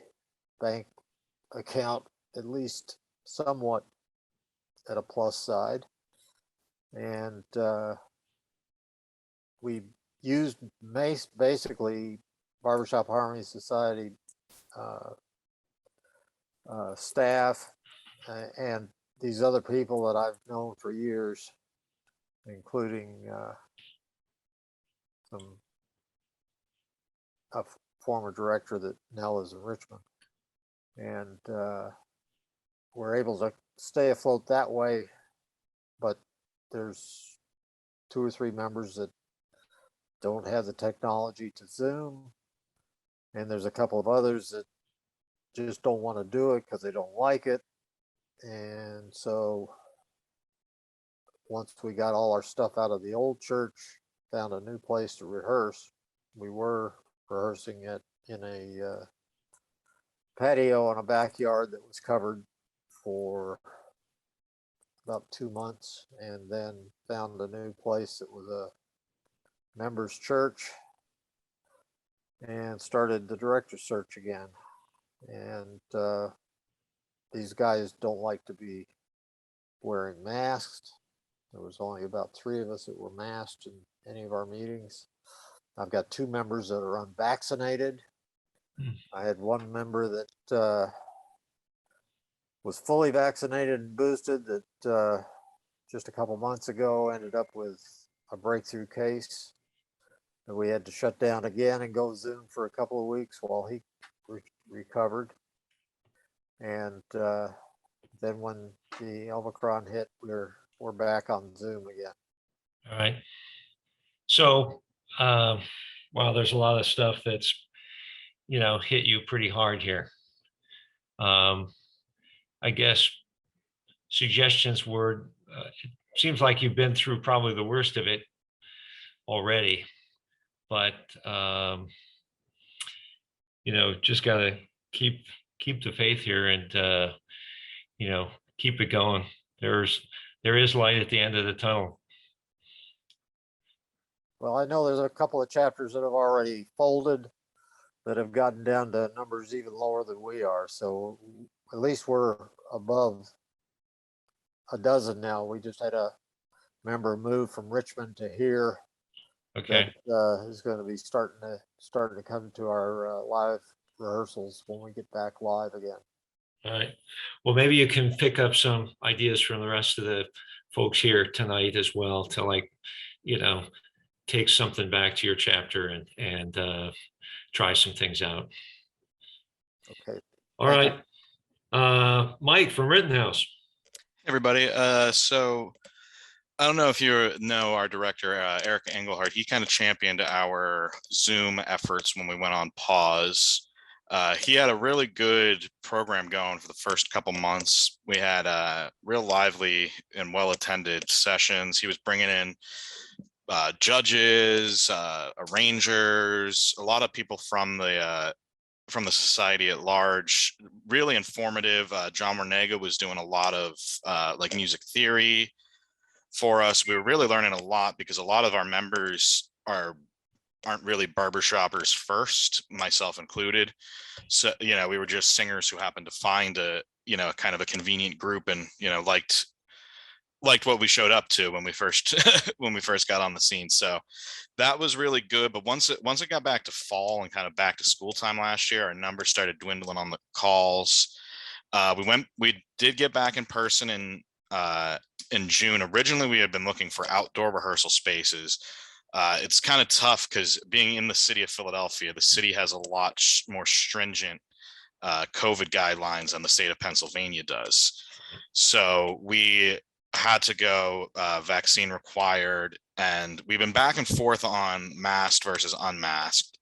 bank account at least somewhat at a plus side. And we used basically Barbershop Harmony Society staff and these other people that I've known for years, including a former director that now lives in Richmond. And we're able to stay afloat that way, but there's 2 or 3 members that don't have the technology to Zoom, and there's a couple of others that just don't want to do it because they don't like it. And so once we got all our stuff out of the old church, found a new place to rehearse. We were rehearsing it in a patio in a backyard that was covered for about 2 months, and then found a new place that was a members church and started the director search again. And these guys don't like to be wearing masks. There was only about 3 of us that were masked in any of our meetings. I've got 2 members that are unvaccinated. I had 1 member that was fully vaccinated and boosted that just a couple months ago ended up with a breakthrough case. And we had to shut down again and go Zoom for a couple of weeks while he recovered. And then when the Omicron hit, we're back on Zoom again. All right. So, wow, there's a lot of stuff that's, hit you pretty hard here. I guess suggestions were, it seems like you've been through probably the worst of it already, but, just got to keep the faith here and, keep it going. There is light at the end of the tunnel. Well, I know there's a couple of chapters that have already folded that have gotten down to numbers even lower than we are. So at least we're above a dozen now. We just had a member move from Richmond to here. Okay. That is going to be starting to come to our live rehearsals when we get back live again. All right. Well, maybe you can pick up some ideas from the rest of the folks here tonight as well to take something back to your chapter and try some things out. Okay. All right. Mike from Rittenhouse. Hey everybody. So I don't know if you know our director, Eric Engelhardt. He kind of championed our Zoom efforts when we went on pause. He had a really good program going for the first couple months. We had real lively and well-attended sessions. He was bringing in judges, arrangers, a lot of people from the society at large. Really informative. John Warnega was doing a lot of music theory for us. We were really learning a lot because a lot of our members aren't really barbershoppers first, myself included. So, we were just singers who happened to find a kind of a convenient group and, liked liked what we showed up to when we first when we first got on the scene. So that was really good. But once it got back to fall and kind of back to school time last year, our numbers started dwindling on the calls. We did get back in person in June. Originally, we had been looking for outdoor rehearsal spaces. It's kind of tough because being in the city of Philadelphia, the city has a lot more stringent COVID guidelines than the state of Pennsylvania does. So we had to go vaccine required, and we've been back and forth on masked versus unmasked.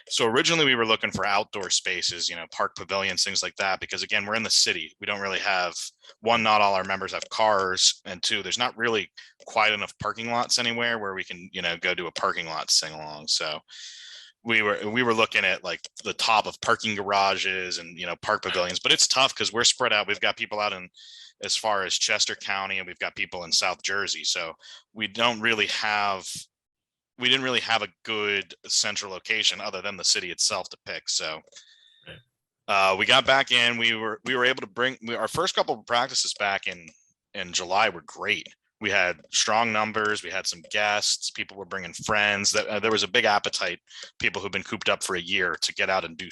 So originally we were looking for outdoor spaces, park pavilions, things like that, because again, we're in the city. We don't really have, one, not all our members have cars, and two, there's not really quite enough parking lots anywhere where we can, go to a parking lot sing along. So we were looking at like the top of parking garages and, park pavilions, but it's tough because we're spread out. We've got people out in as far as Chester County, and we've got people in South Jersey. So we didn't really have a good central location other than the city itself to pick. So we got back in. We were able to bring our first couple of practices back in July were great. We had strong numbers. We had some guests. People were bringing friends. There was a big appetite. People who've been cooped up for a year to get out and do.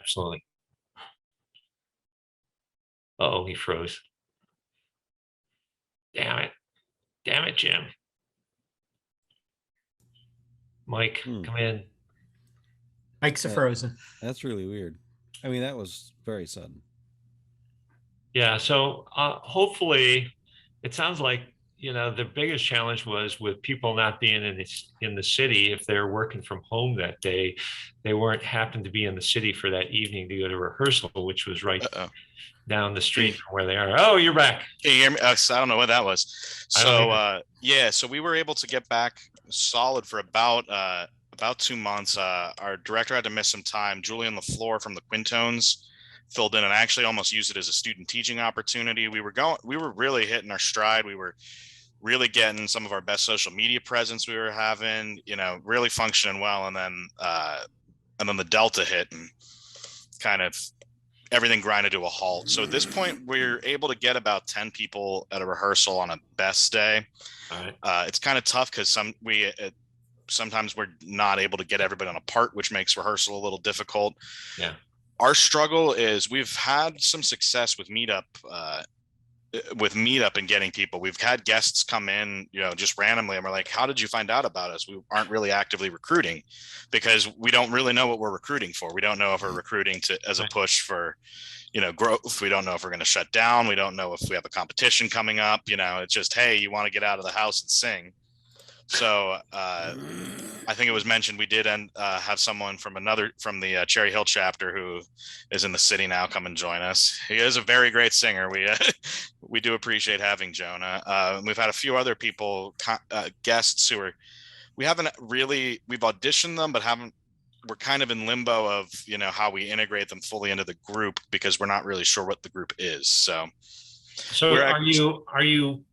Absolutely. Uh-oh, he froze. Damn it, Jim. Mike, come in. Mike's frozen. That's really weird. I mean, that was very sudden. Yeah, so hopefully it sounds like, the biggest challenge was with people not being in the city. If they're working from home that day, they weren't happened to be in the city for that evening to go to rehearsal, which was right down the street from where they are. Oh, you're back. Can you hear me? I don't know what that was. So so we were able to get back solid for about 2 months. Our director had to miss some time. Julian LaFleur from the Quintones filled in and actually almost used it as a student teaching opportunity. We were really hitting our stride. We were really getting some of our best social media presence we were having, really functioning well. And then the Delta hit and kind of everything grinded to a halt. So at this point, we're able to get about 10 people at a rehearsal on a best day. All right. It's kind of tough because sometimes we're not able to get everybody on a part, which makes rehearsal a little difficult. Yeah. Our struggle is we've had some success with Meetup and getting people. We've had guests come in, just randomly, and we're like, how did you find out about us? We aren't really actively recruiting because we don't really know what we're recruiting for. We don't know if we're recruiting as a push for, growth. We don't know if we're going to shut down. We don't know if we have a competition coming up. It's just, hey, you want to get out of the house and sing. So I think it was mentioned we did have someone from the Cherry Hill chapter who is in the city now come and join us. He is a very great singer. We do appreciate having Jonah. We've had a few other people, guests we've auditioned them, but we're kind of in limbo of, how we integrate them fully into the group because we're not really sure what the group is. So are you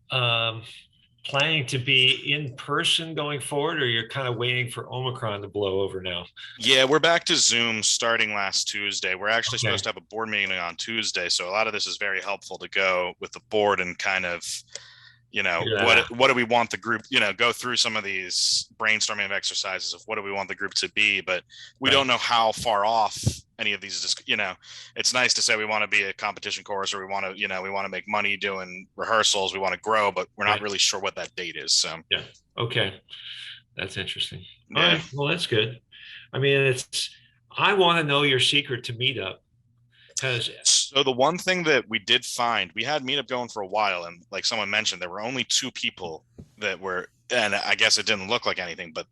planning to be in person going forward, or you're kind of waiting for Omicron to blow over now? Yeah, we're back to Zoom starting last Tuesday. We're actually supposed to have a board meeting on Tuesday. So a lot of this is very helpful to go with the board and kind of, what do we want the group, go through some of these brainstorming exercises of what do we want the group to be, but we don't know how far off any of these, it's nice to say we want to be a competition chorus, or we want to make money doing rehearsals. We want to grow, but we're not really sure what that date is. So, yeah. Okay. That's interesting. Yeah. All right. Well, that's good. I mean, I want to know your secret to Meetup. So the one thing that we did find, we had Meetup going for a while, and like someone mentioned, there were only 2 people that were, and I guess it didn't look like anything, but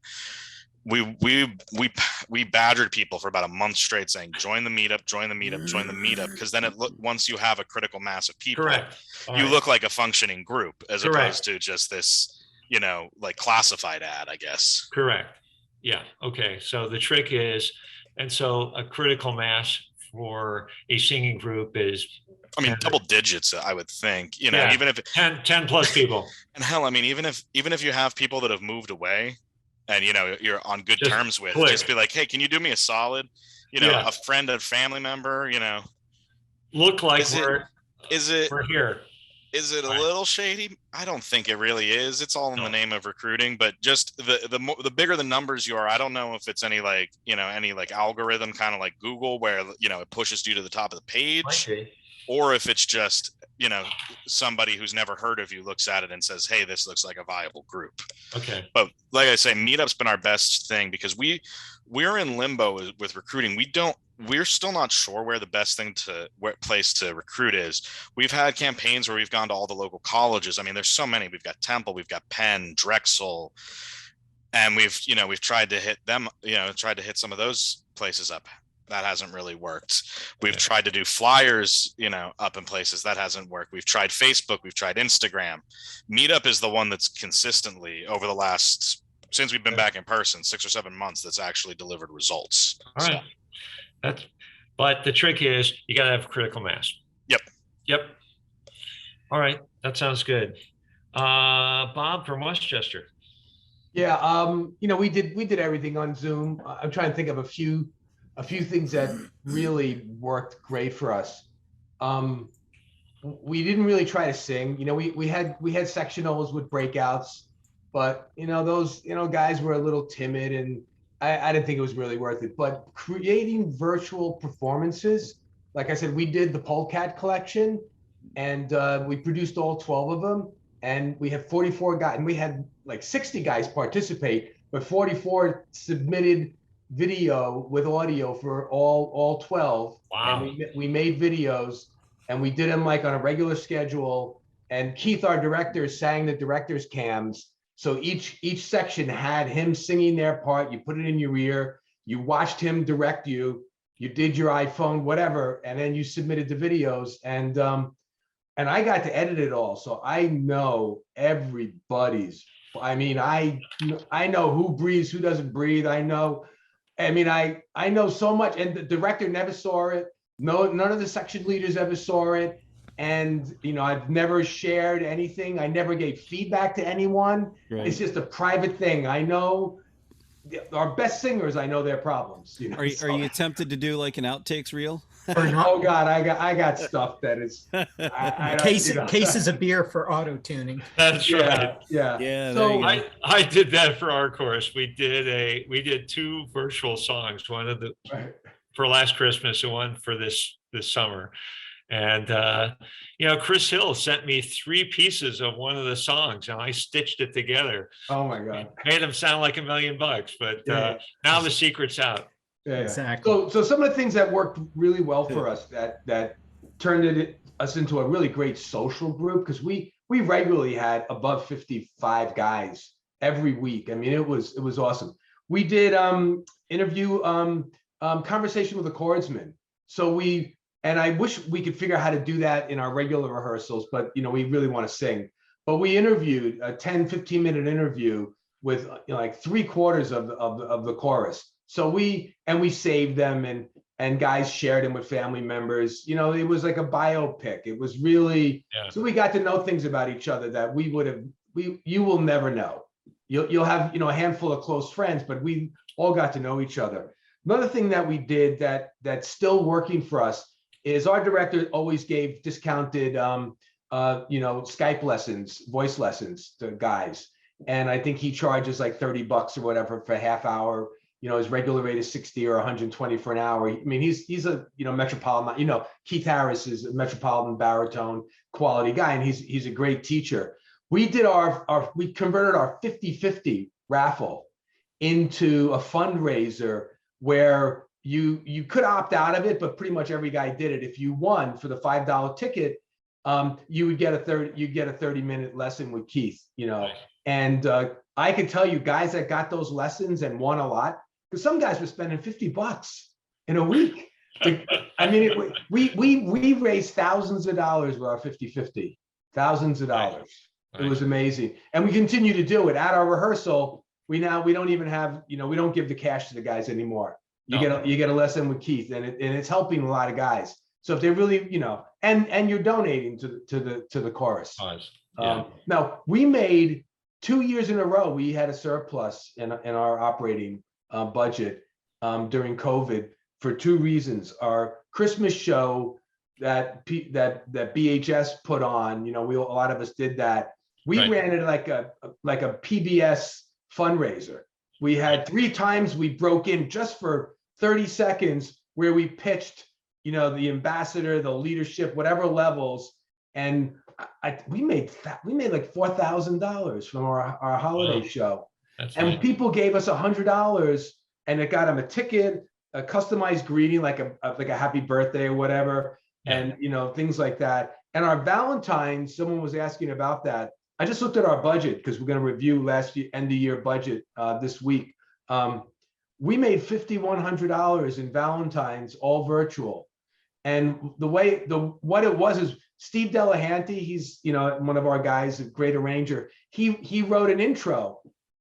we badgered people for about a month straight saying, join the Meetup, join the Meetup, join the Meetup. Because then once you have a critical mass of people, look like a functioning group as opposed to just this, like classified ad, I guess. Correct. Yeah. Okay. So the trick is, and so a critical mass for a singing group is, double digits, I would think, even if 10 plus people. And hell, even if you have people that have moved away and, you're on good terms with, just be like, hey, can you do me a solid, a friend, a family member, look like we're here. Is it a Right. little shady? I don't think it really is. It's all in No. the name of recruiting, but just the bigger the numbers you are, I don't know if it's any like, any like algorithm kind of like Google where, it pushes you to the top of the Might page, be. or if it's just, somebody who's never heard of you looks at it and says, hey, this looks like a viable group. Okay. But like I say, Meetup's been our best thing because we're in limbo with recruiting. We're still not sure where the best place to recruit is. We've had campaigns where we've gone to all the local colleges. I mean, there's so many. We've got Temple, we've got Penn, Drexel, and we've tried to hit them, tried to hit some of those places up. That hasn't really worked. We've tried to do flyers, up in places that hasn't worked. We've tried Facebook, we've tried Instagram. Meetup is the one that's consistently over the last, since we've been back in person, 6 or 7 months, that's actually delivered results. All right. But the trick is you got to have critical mass. Yep. All right. That sounds good. Bob from Westchester. Yeah, we did everything on Zoom. I'm trying to think of a few things that really worked great for us. We didn't really try to sing. We had sectionals with breakouts, but those guys were a little timid, and I didn't think it was really worth it. But creating virtual performances, like I said, we did the Polecat collection, and we produced all 12 of them. And we have 44 guys, and we had like 60 guys participate, but 44 submitted video with audio for all 12. Wow. And we made videos, and we did them like on a regular schedule. And Keith, our director, sang the director's cams. So each section had him singing their part. You put it in your ear, you watched him direct you, you did your iPhone, whatever, and then you submitted the videos. And I got to edit it all, so I know everybody's. I mean, I know who breathes, who doesn't breathe. I know so much, and the director never saw it. No, none of the section leaders ever saw it, and I've never shared anything. I never gave feedback to anyone. Right. It's just a private thing. I know our best singers. I know their problems. Are you tempted to do like an outtakes reel? Oh God, I got stuff that is I don't, cases of beer for auto tuning. That's right. Yeah. So I did that for our course. We did 2 virtual songs, one for last Christmas and one for this summer. And Chris Hill sent me 3 pieces of one of the songs, and I stitched it together. Oh my God! Made them sound like $1 million, but now the secret's out. Yeah, exactly. So some of the things that worked really well for us that turned us into a really great social group, because we regularly had above 55 guys every week. I mean, it was awesome. We did interview conversation with a chordsman. So and I wish we could figure out how to do that in our regular rehearsals, but we really want to sing. But we interviewed a 10-15 minute interview with like 3/4 of the chorus. So we saved them, and guys shared them with family members. It was like a biopic. It was really, so we got to know things about each other that you will never know. You'll have, a handful of close friends, but we all got to know each other. Another thing that we did that's still working for us is our director always gave discounted, Skype lessons, voice lessons to guys. And I think he charges like $30 or whatever for a half hour. His regular rate is 60 or 120 for an hour. I mean, he's a, metropolitan, Keith Harris is a metropolitan baritone quality guy, and he's a great teacher. We did we converted our 50-50 raffle into a fundraiser where you could opt out of it, but pretty much every guy did it. If you won for the $5 ticket, you would get a 30-minute lesson with Keith, and I can tell you guys that got those lessons and won a lot, because some guys were spending $50 in a week. I mean, we raised thousands of dollars with our 50-50, thousands of dollars. It was amazing. And we continue to do it at our rehearsal. We don't even have, we don't give the cash to the guys anymore. You get a lesson with Keith, and it's helping a lot of guys. So if they really, and you're donating to the chorus. Now we made 2 years in a row, we had a surplus in our operating budget during COVID for 2 reasons. Our Christmas show that BHS put on. You know, a lot of us did that. We Right. ran it like a PBS fundraiser. We had 3 times we broke in just for 30 seconds where we pitched, you know, the ambassador, the leadership, whatever levels. And we made like $4,000 from our holiday Wow. show. That's And nice. people gave us $100 and it got them a ticket, a customized greeting, like a happy birthday or whatever. Yeah. And, you know, things like that. And our Valentine's, someone was asking about that. I just looked at our budget because we're going to review last year, end of year budget this week. We made $5,100 in Valentine's, all virtual. And what it was is Steve Delahanty, he's, you know, one of our guys, a great arranger. He wrote an intro,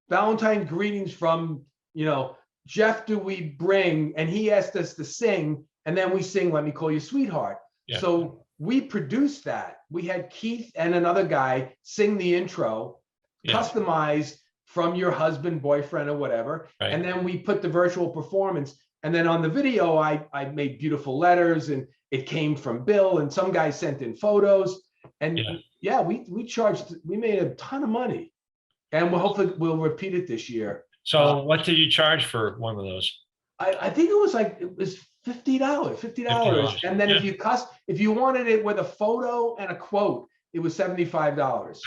Valentine greetings from, you know, Jeff Do We Bring, and he asked us to sing, and then we sing Let Me Call You Sweetheart. Yeah. So we produced that. We had Keith and another guy sing the intro, Yeah. customized from your husband, boyfriend, or whatever. Right. And then we put the virtual performance. And then on the video, I made beautiful letters, and it came from Bill, and some guy sent in photos. And yeah, we made a ton of money. And hopefully we'll repeat it this year. So what did you charge for one of those? I think it was $50. And then if you wanted it with a photo and a quote, it was $75.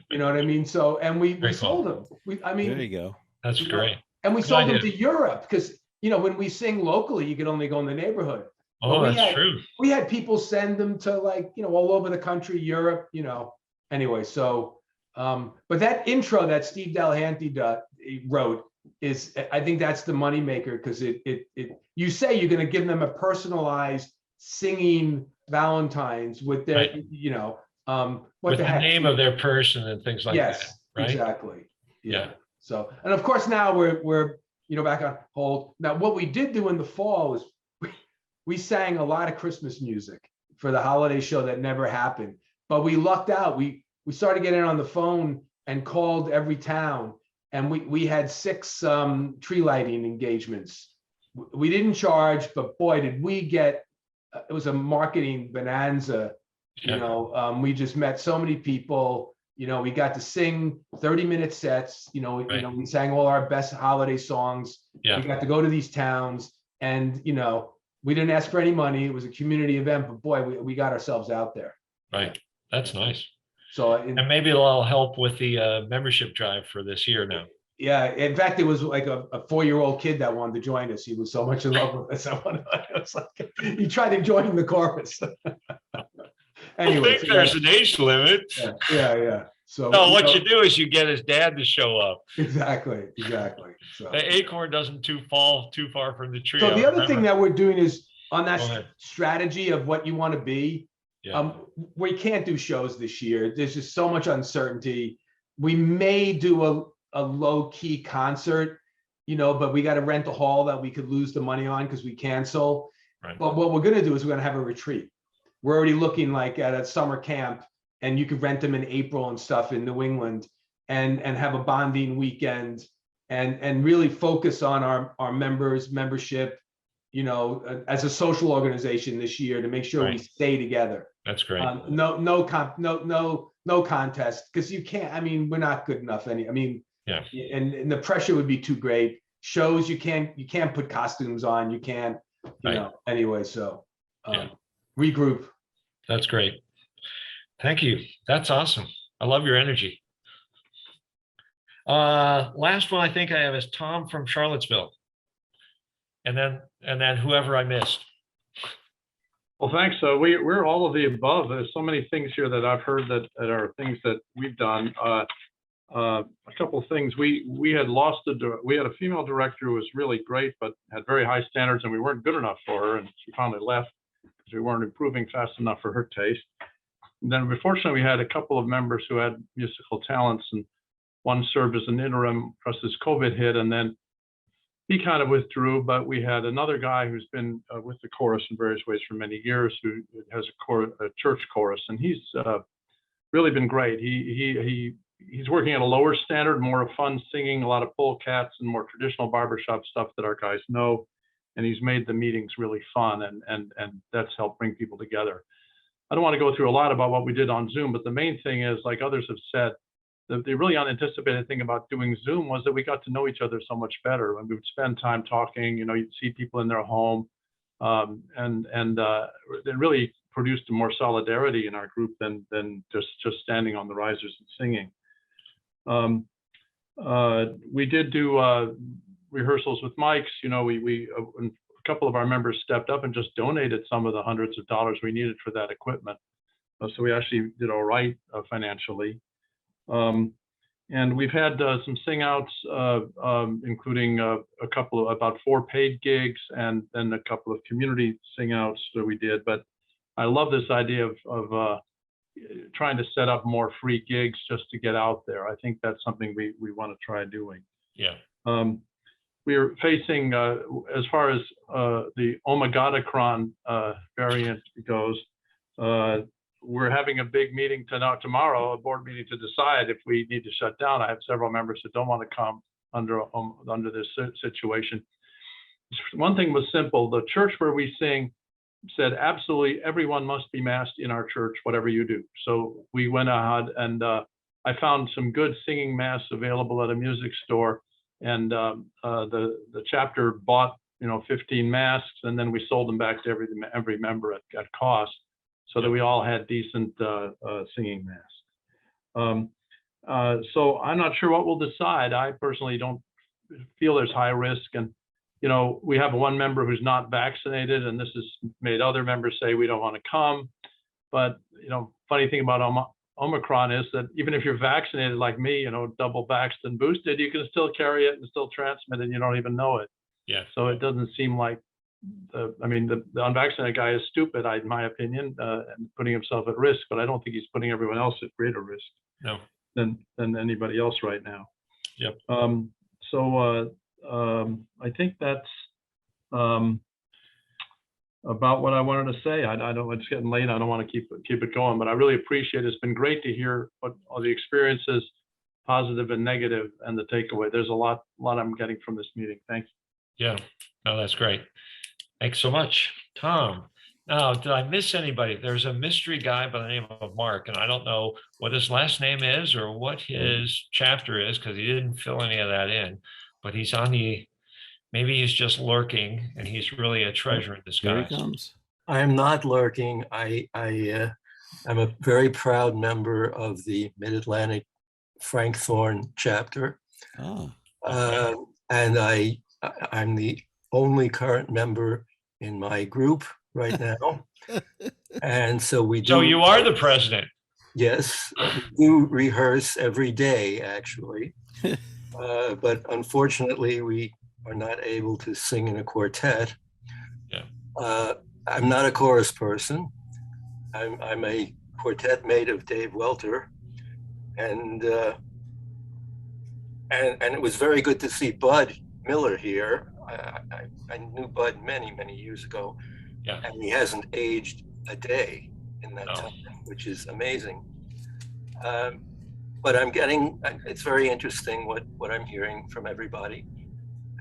You know what I mean? So, and we sold them. There you go. That's great. And we Good sold them idea. to Europe because, you know, when we sing locally, you can only go in the neighborhood. Oh, that's true. We had people send them to, like, you know, all over the country, Europe, you know. Anyway, so, but that intro that Steve Delahanty wrote is, I think that's the moneymaker, because you say you're going to give them a personalized singing Valentine's with their, Right. you know, With the name of their person and things like that. Right? Exactly. Yeah. So, and of course now we're you know, back on hold. Now, what we did do in the fall is we sang a lot of Christmas music for the holiday show that never happened, but we lucked out. We started getting on the phone and called every town, and we had 6 tree lighting engagements. We didn't charge, but boy, did we get, it was a marketing bonanza. You know, we just met so many people. You know, we got to sing 30-minute sets. You know, we sang all our best holiday songs. Yeah. We got to go to these towns, and, you know, we didn't ask for any money. It was a community event, but boy, we got ourselves out there. Right. That's nice. So, and maybe it'll help with the membership drive for this year now. Yeah. In fact, it was like a 4-year-old kid that wanted to join us. He was so much in love with us. It's like, he tried to join the chorus. Anyway, I think there's an age limit. Yeah. So what you do is you get his dad to show up. Exactly. So the acorn doesn't fall too far from the tree. So the other thing that we're doing is on that strategy of what you want to be. Yeah. We can't do shows this year. There's just so much uncertainty. We may do a low-key concert, you know, but we got to rent a hall that we could lose the money on because we cancel. Right. But what we're going to do is we're going to have a retreat. We're already looking like at a summer camp, and you could rent them in April and stuff in New England, and have a bonding weekend, and really focus on our membership, you know, as a social organization this year to make sure we stay together. That's great. No contest, because you can't. I mean, we're not good enough. Yeah. And the pressure would be too great. Shows you can't put costumes on. You can't. You know. Anyway, so regroup. That's great. Thank you. That's awesome. I love your energy. Last one I think I have is Tom from Charlottesville. And then whoever I missed. Well, thanks. So we're all of the above. There's so many things here that I've heard that are things that we've done. A couple of things. We had a female director who was really great, but had very high standards, and we weren't good enough for her, and she finally left because we weren't improving fast enough for her taste. And then, unfortunately, we had a couple of members who had musical talents, and one served as an interim because this COVID hit, and then he kind of withdrew. But we had another guy who's been with the chorus in various ways for many years, who has a church chorus, and he's really been great. He's working at a lower standard, more of fun singing, a lot of polecats and more traditional barbershop stuff that our guys know. and he's made the meetings really fun, and that's helped bring people together. I don't want to go through a lot about what we did on Zoom, but the main thing is, like others have said, the really unanticipated thing about doing Zoom was that we got to know each other so much better. And we would spend time talking, you know, you'd see people in their home, and it really produced more solidarity in our group than just standing on the risers and singing. We did do rehearsals with mics. You know, a couple of our members stepped up and just donated some of the hundreds of dollars we needed for that equipment. So we actually did all right financially. And we've had some sing outs, including about 4 paid gigs and then a couple of community sing outs that we did. But I love this idea of trying to set up more free gigs just to get out there. I think that's something we want to try doing. Yeah. We're facing, as far as the Omicron variant goes, we're having a big meeting tomorrow, a board meeting, to decide if we need to shut down. I have several members that don't want to come under this situation. One thing was simple. The church where we sing said absolutely everyone must be masked in our church, whatever you do. So we went ahead and I found some good singing masks available at a music store, and the chapter bought 15 masks, and then we sold them back to every member at cost, so that we all had decent singing masks. So I'm not sure what we'll decide. I personally don't feel there's high risk, and we have one member who's not vaccinated, and this has made other members say we don't want to come. But funny thing about Omicron is that even if you're vaccinated like me, double vaxxed and boosted, you can still carry it and still transmit it, and you don't even know it. Yeah. So it doesn't seem like the unvaccinated guy is stupid, in my opinion, and putting himself at risk. But I don't think he's putting everyone else at greater risk than anybody else right now. Yep. So I think that's about what I wanted to say. I don't. It's getting late. I don't want to keep it going, but I really appreciate it. It's been great to hear what all the experiences, positive and negative, and the takeaway. There's a lot I'm getting from this meeting. Thank you. Yeah. No, that's great. Thanks so much, Tom. Now, did I miss anybody? There's a mystery guy by the name of Mark, and I don't know what his last name is or what his chapter is, because he didn't fill any of that in. But he's on the. Maybe he's just lurking, and he's really a treasure in disguise. Here he comes. I am not lurking. I'm a very proud member of the Mid-Atlantic Frank Thorne chapter. Oh. And I'm the only current member in my group right now. And so we do. So you are the president. Yes, we do rehearse every day, actually. But unfortunately, we are not able to sing in a quartet. Yeah. I'm not a chorus person. I'm a quartet mate of Dave Welter, and it was very good to see Bud Miller here. I knew Bud many years ago, and he hasn't aged a day in that time, which is amazing. But it's very interesting what I'm hearing from everybody.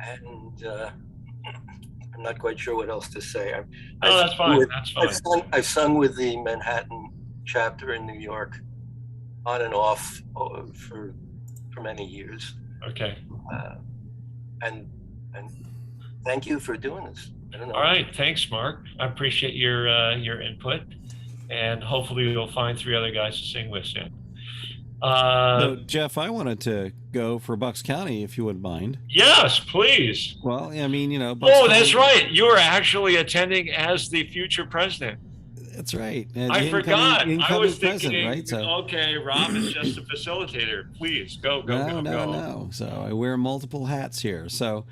And I'm not quite sure what else to say. That's fine. That's fine. I've sung with the Manhattan chapter in New York on and off for many years. Okay. And thank you for doing this. I don't know. All right. Thanks, Mark. I appreciate your input, and hopefully we'll find 3 other guys to sing with soon. So, Jeff, I wanted to go for Bucks County, if you wouldn't mind. Yes, please. Well, I mean, Bucks oh, County, that's right. You were actually attending as the future president. That's right. I forgot. I was thinking, right? So, okay, Rob is just a facilitator. Please go. No. So I wear multiple hats here. So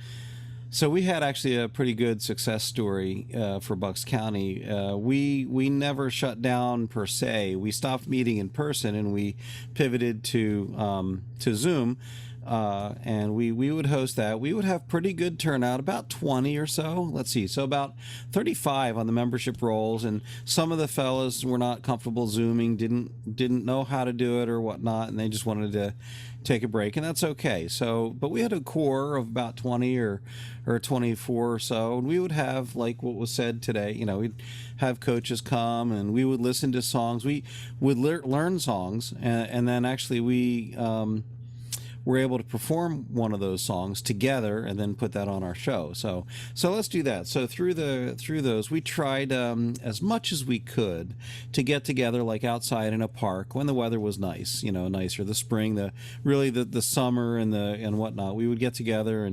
we had actually a pretty good success story for Bucks County. We never shut down per se. We stopped meeting in person and we pivoted to Zoom. and we would host that. We would have pretty good turnout, about 20 or so. Let's see, so about 35 on the membership rolls, and some of the fellas were not comfortable Zooming, didn't know how to do it or whatnot, and they just wanted to take a break, and that's okay. So, but we had a core of about 20 or 24 or so, and we would have, like what was said today, you know, we'd have coaches come and we would listen to songs. We would learn songs, and then actually we were able to perform one of those songs together and then put that on our show. So let's do that. So through those, we tried as much as we could to get together, like outside in a park when the weather was nice, you know, nicer, the spring, the summer and whatnot. We would get together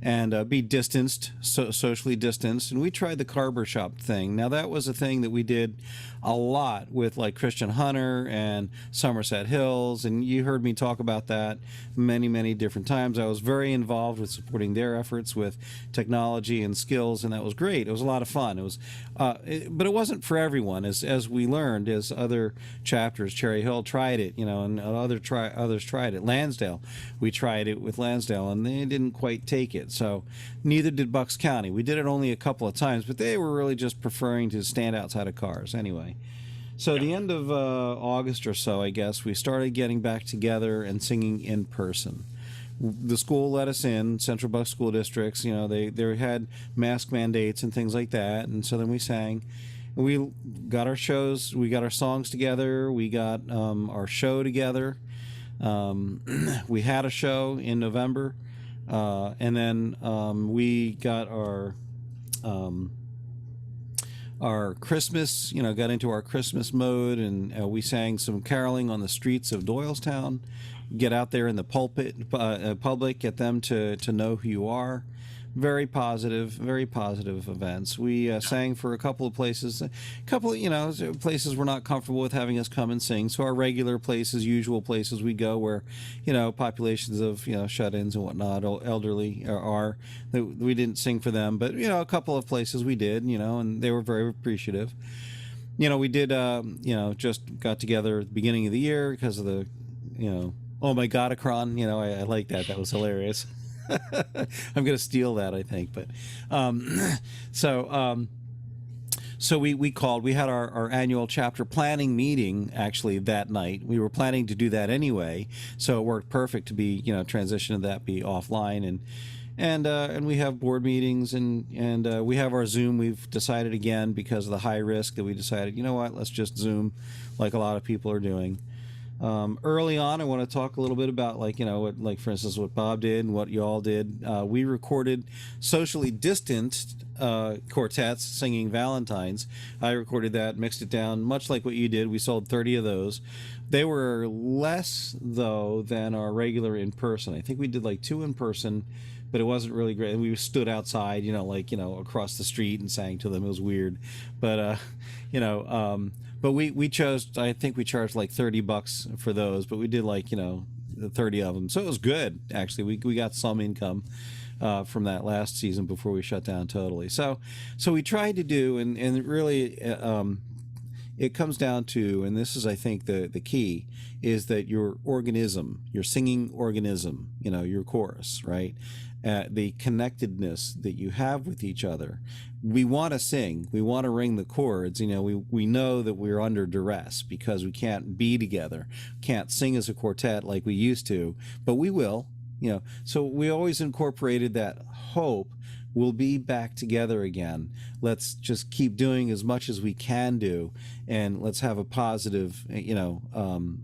and be distanced, socially distanced. And we tried the barber shop thing. Now that was a thing that we did a lot with, like, Christian Hunter and Somerset Hills, and you heard me talk about that many different times. I was very involved with supporting their efforts with technology and skills, and that was great. It was a lot of fun. It was, but it wasn't for everyone, as we learned, as other chapters. Cherry Hill tried it, you know, and others tried it. Lansdale, we tried it with Lansdale, and they didn't quite take it. So neither did Bucks County. We did it only a couple of times, but they were really just preferring to stand outside of cars anyway. So the end of August or so, I guess, we started getting back together and singing in person. The school let us in, Central Bucks School Districts, you know, they had mask mandates and things like that, and so then we sang. We got our shows, we got our songs together, we got our show together. We had a show in November, and then we got our Christmas, you know, got into our Christmas mode, and we sang some caroling on the streets of Doylestown. Get out there in the public, get them to know who you are. Very positive events. We sang for a couple of places. You know, places were not comfortable with having us come and sing. So our regular places, usual places we go where, you know, populations of, you know, shut-ins and whatnot, elderly are, we didn't sing for them. But, you know, a couple of places we did, you know, and they were very appreciative. You know, we did, you know, just got together at the beginning of the year because of the, you know, oh my God-acron. You know, I like that. That was hilarious. I'm going to steal that, I think. But so we called. We had our annual chapter planning meeting actually that night. We were planning to do that anyway, so it worked perfect to be, you know, transition to that, be offline, and we have board meetings and we have our Zoom. We've decided again, because of the high risk, that we decided, you know what, let's just Zoom like a lot of people are doing. Early on, I want to talk a little bit about, like, you know, what, like, for instance, what Bob did and what you all did. We recorded socially distanced quartets singing Valentine's. I recorded that, mixed it down, much like what you did. We sold 30 of those. They were less, though, than our regular in person. I think we did like 2 in person, but it wasn't really great. We stood outside, you know, like, you know, across the street and sang to them. It was weird, but you know, but we chose, I think we charged like $30 for those, but we did, like, you know, 30 of them. So it was good, actually. We got some income from that last season before we shut down totally. So we tried to do, and really it comes down to, and this is, I think, the key, is that your organism, your singing organism, you know, your chorus, right? The connectedness that you have with each other. We want to sing, we want to ring the chords, you know, we know that we're under duress because we can't be together, can't sing as a quartet like we used to, but we will, you know. So we always incorporated that hope we'll be back together again. Let's just keep doing as much as we can do, and let's have a positive, you know,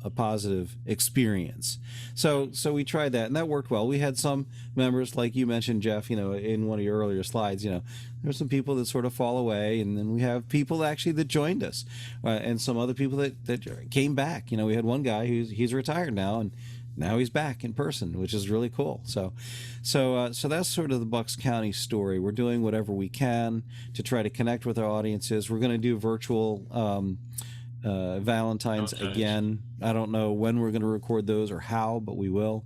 a positive experience. So we tried that, and that worked well. We had some members, like you mentioned, Jeff, you know, in one of your earlier slides, you know, there's some people that sort of fall away, and then we have people actually that joined us, and some other people that came back. You know, we had one guy he's retired now, and now he's back in person, which is really cool. So that's sort of the Bucks County story. We're doing whatever we can to try to connect with our audiences. We're going to do virtual Valentine's again. I don't know when we're going to record those or how, but we will.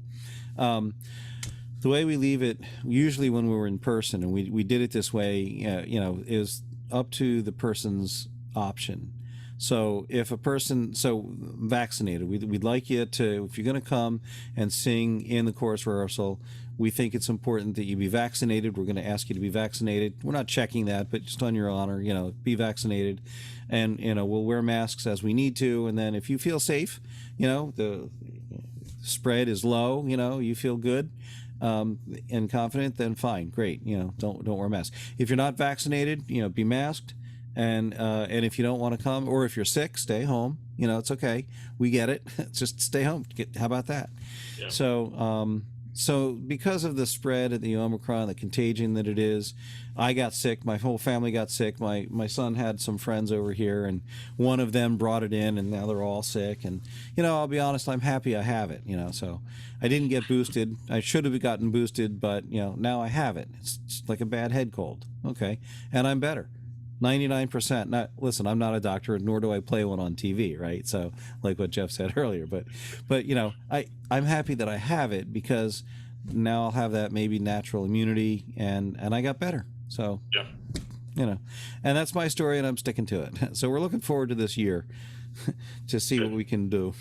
The way we leave it, usually when we were in person, and we did it this way, you know, is up to the person's option. So if a person, so vaccinated, we'd like you to, if you're going to come and sing in the chorus rehearsal, we think it's important that you be vaccinated. We're going to ask you to be vaccinated. We're not checking that, but just on your honor, be vaccinated. And, we'll wear masks as we need to. And then if you feel safe, the spread is low, you feel good and confident, then fine, great. Don't wear a mask. If you're not vaccinated, be masked. And if you don't want to come, or if you're sick, stay home. It's okay. We get it. Just stay home. How about that? Yeah. So because of the spread of the Omicron, the contagion that it is, I got sick. My whole family got sick. My son had some friends over here, and one of them brought it in, and now they're all sick. And, I'll be honest, I'm happy I have it, so I didn't get boosted. I should have gotten boosted, but, now I have it. It's like a bad head cold. Okay. And I'm better. 99%. Not, listen, I'm not a doctor, nor do I play one on TV, right? So, like what Jeff said earlier, but I'm happy that I have it, because now I'll have that maybe natural immunity, and I got better. So, yeah, and that's my story, and I'm sticking to it. So we're looking forward to this year to see what we can do.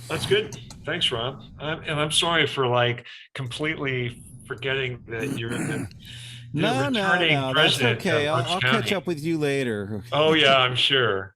That's good. Thanks, Rob. And I'm sorry for completely forgetting that you're the No, that's okay. I'll catch up with you later. Oh yeah, I'm sure.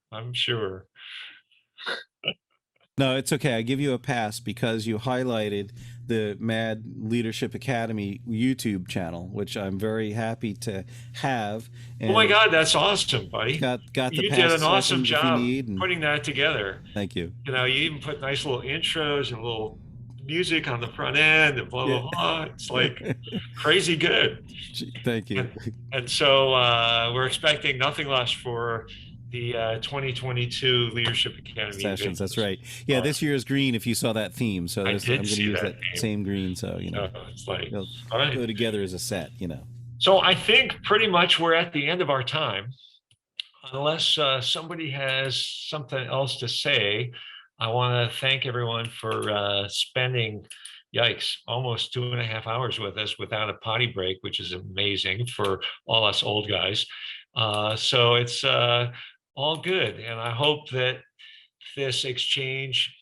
No, it's okay. I give you a pass because you highlighted the Mad Leadership Academy YouTube channel, which I'm very happy to have. And oh my God, that's awesome, buddy. Got the you did an awesome job and putting that together. Thank you. You even put nice little intros and little music on the front end and blah blah blah. It's crazy good. Thank you. And so we're expecting nothing less for the 2022 Leadership Academy sessions. That's right. Yeah, this year is green. If you saw that theme, so I'm going to use that same green. So it's they'll all right. go together as a set. So I think pretty much we're at the end of our time, unless somebody has something else to say. I want to thank everyone for spending, almost 2.5 hours with us without a potty break, which is amazing for all us old guys. So it's all good. And I hope that this exchange,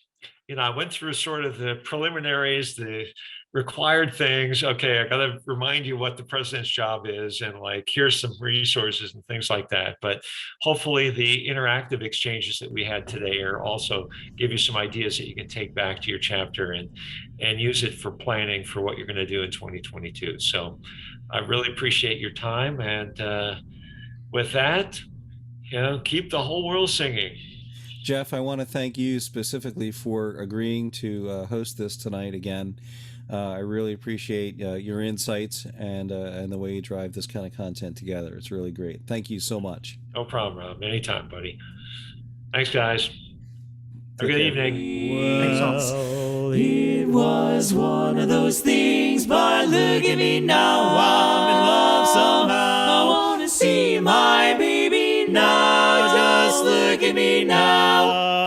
I went through sort of the preliminaries, the required things. Okay, I got to remind you what the president's job is, and here's some resources and things like that. But hopefully the interactive exchanges that we had today are also give you some ideas that you can take back to your chapter and use it for planning for what you're going to do in 2022. So I really appreciate your time. And with that, keep the whole world singing. Jeff, I want to thank you specifically for agreeing to host this tonight again. I really appreciate your insights and the way you drive this kind of content together. It's really great. Thank you so much. No problem, Rob. Anytime, buddy. Thanks, guys. Have a good evening. Well, it was one of those things, but look at me now. I'm in love somehow. I want to see my baby now. Just look at me now.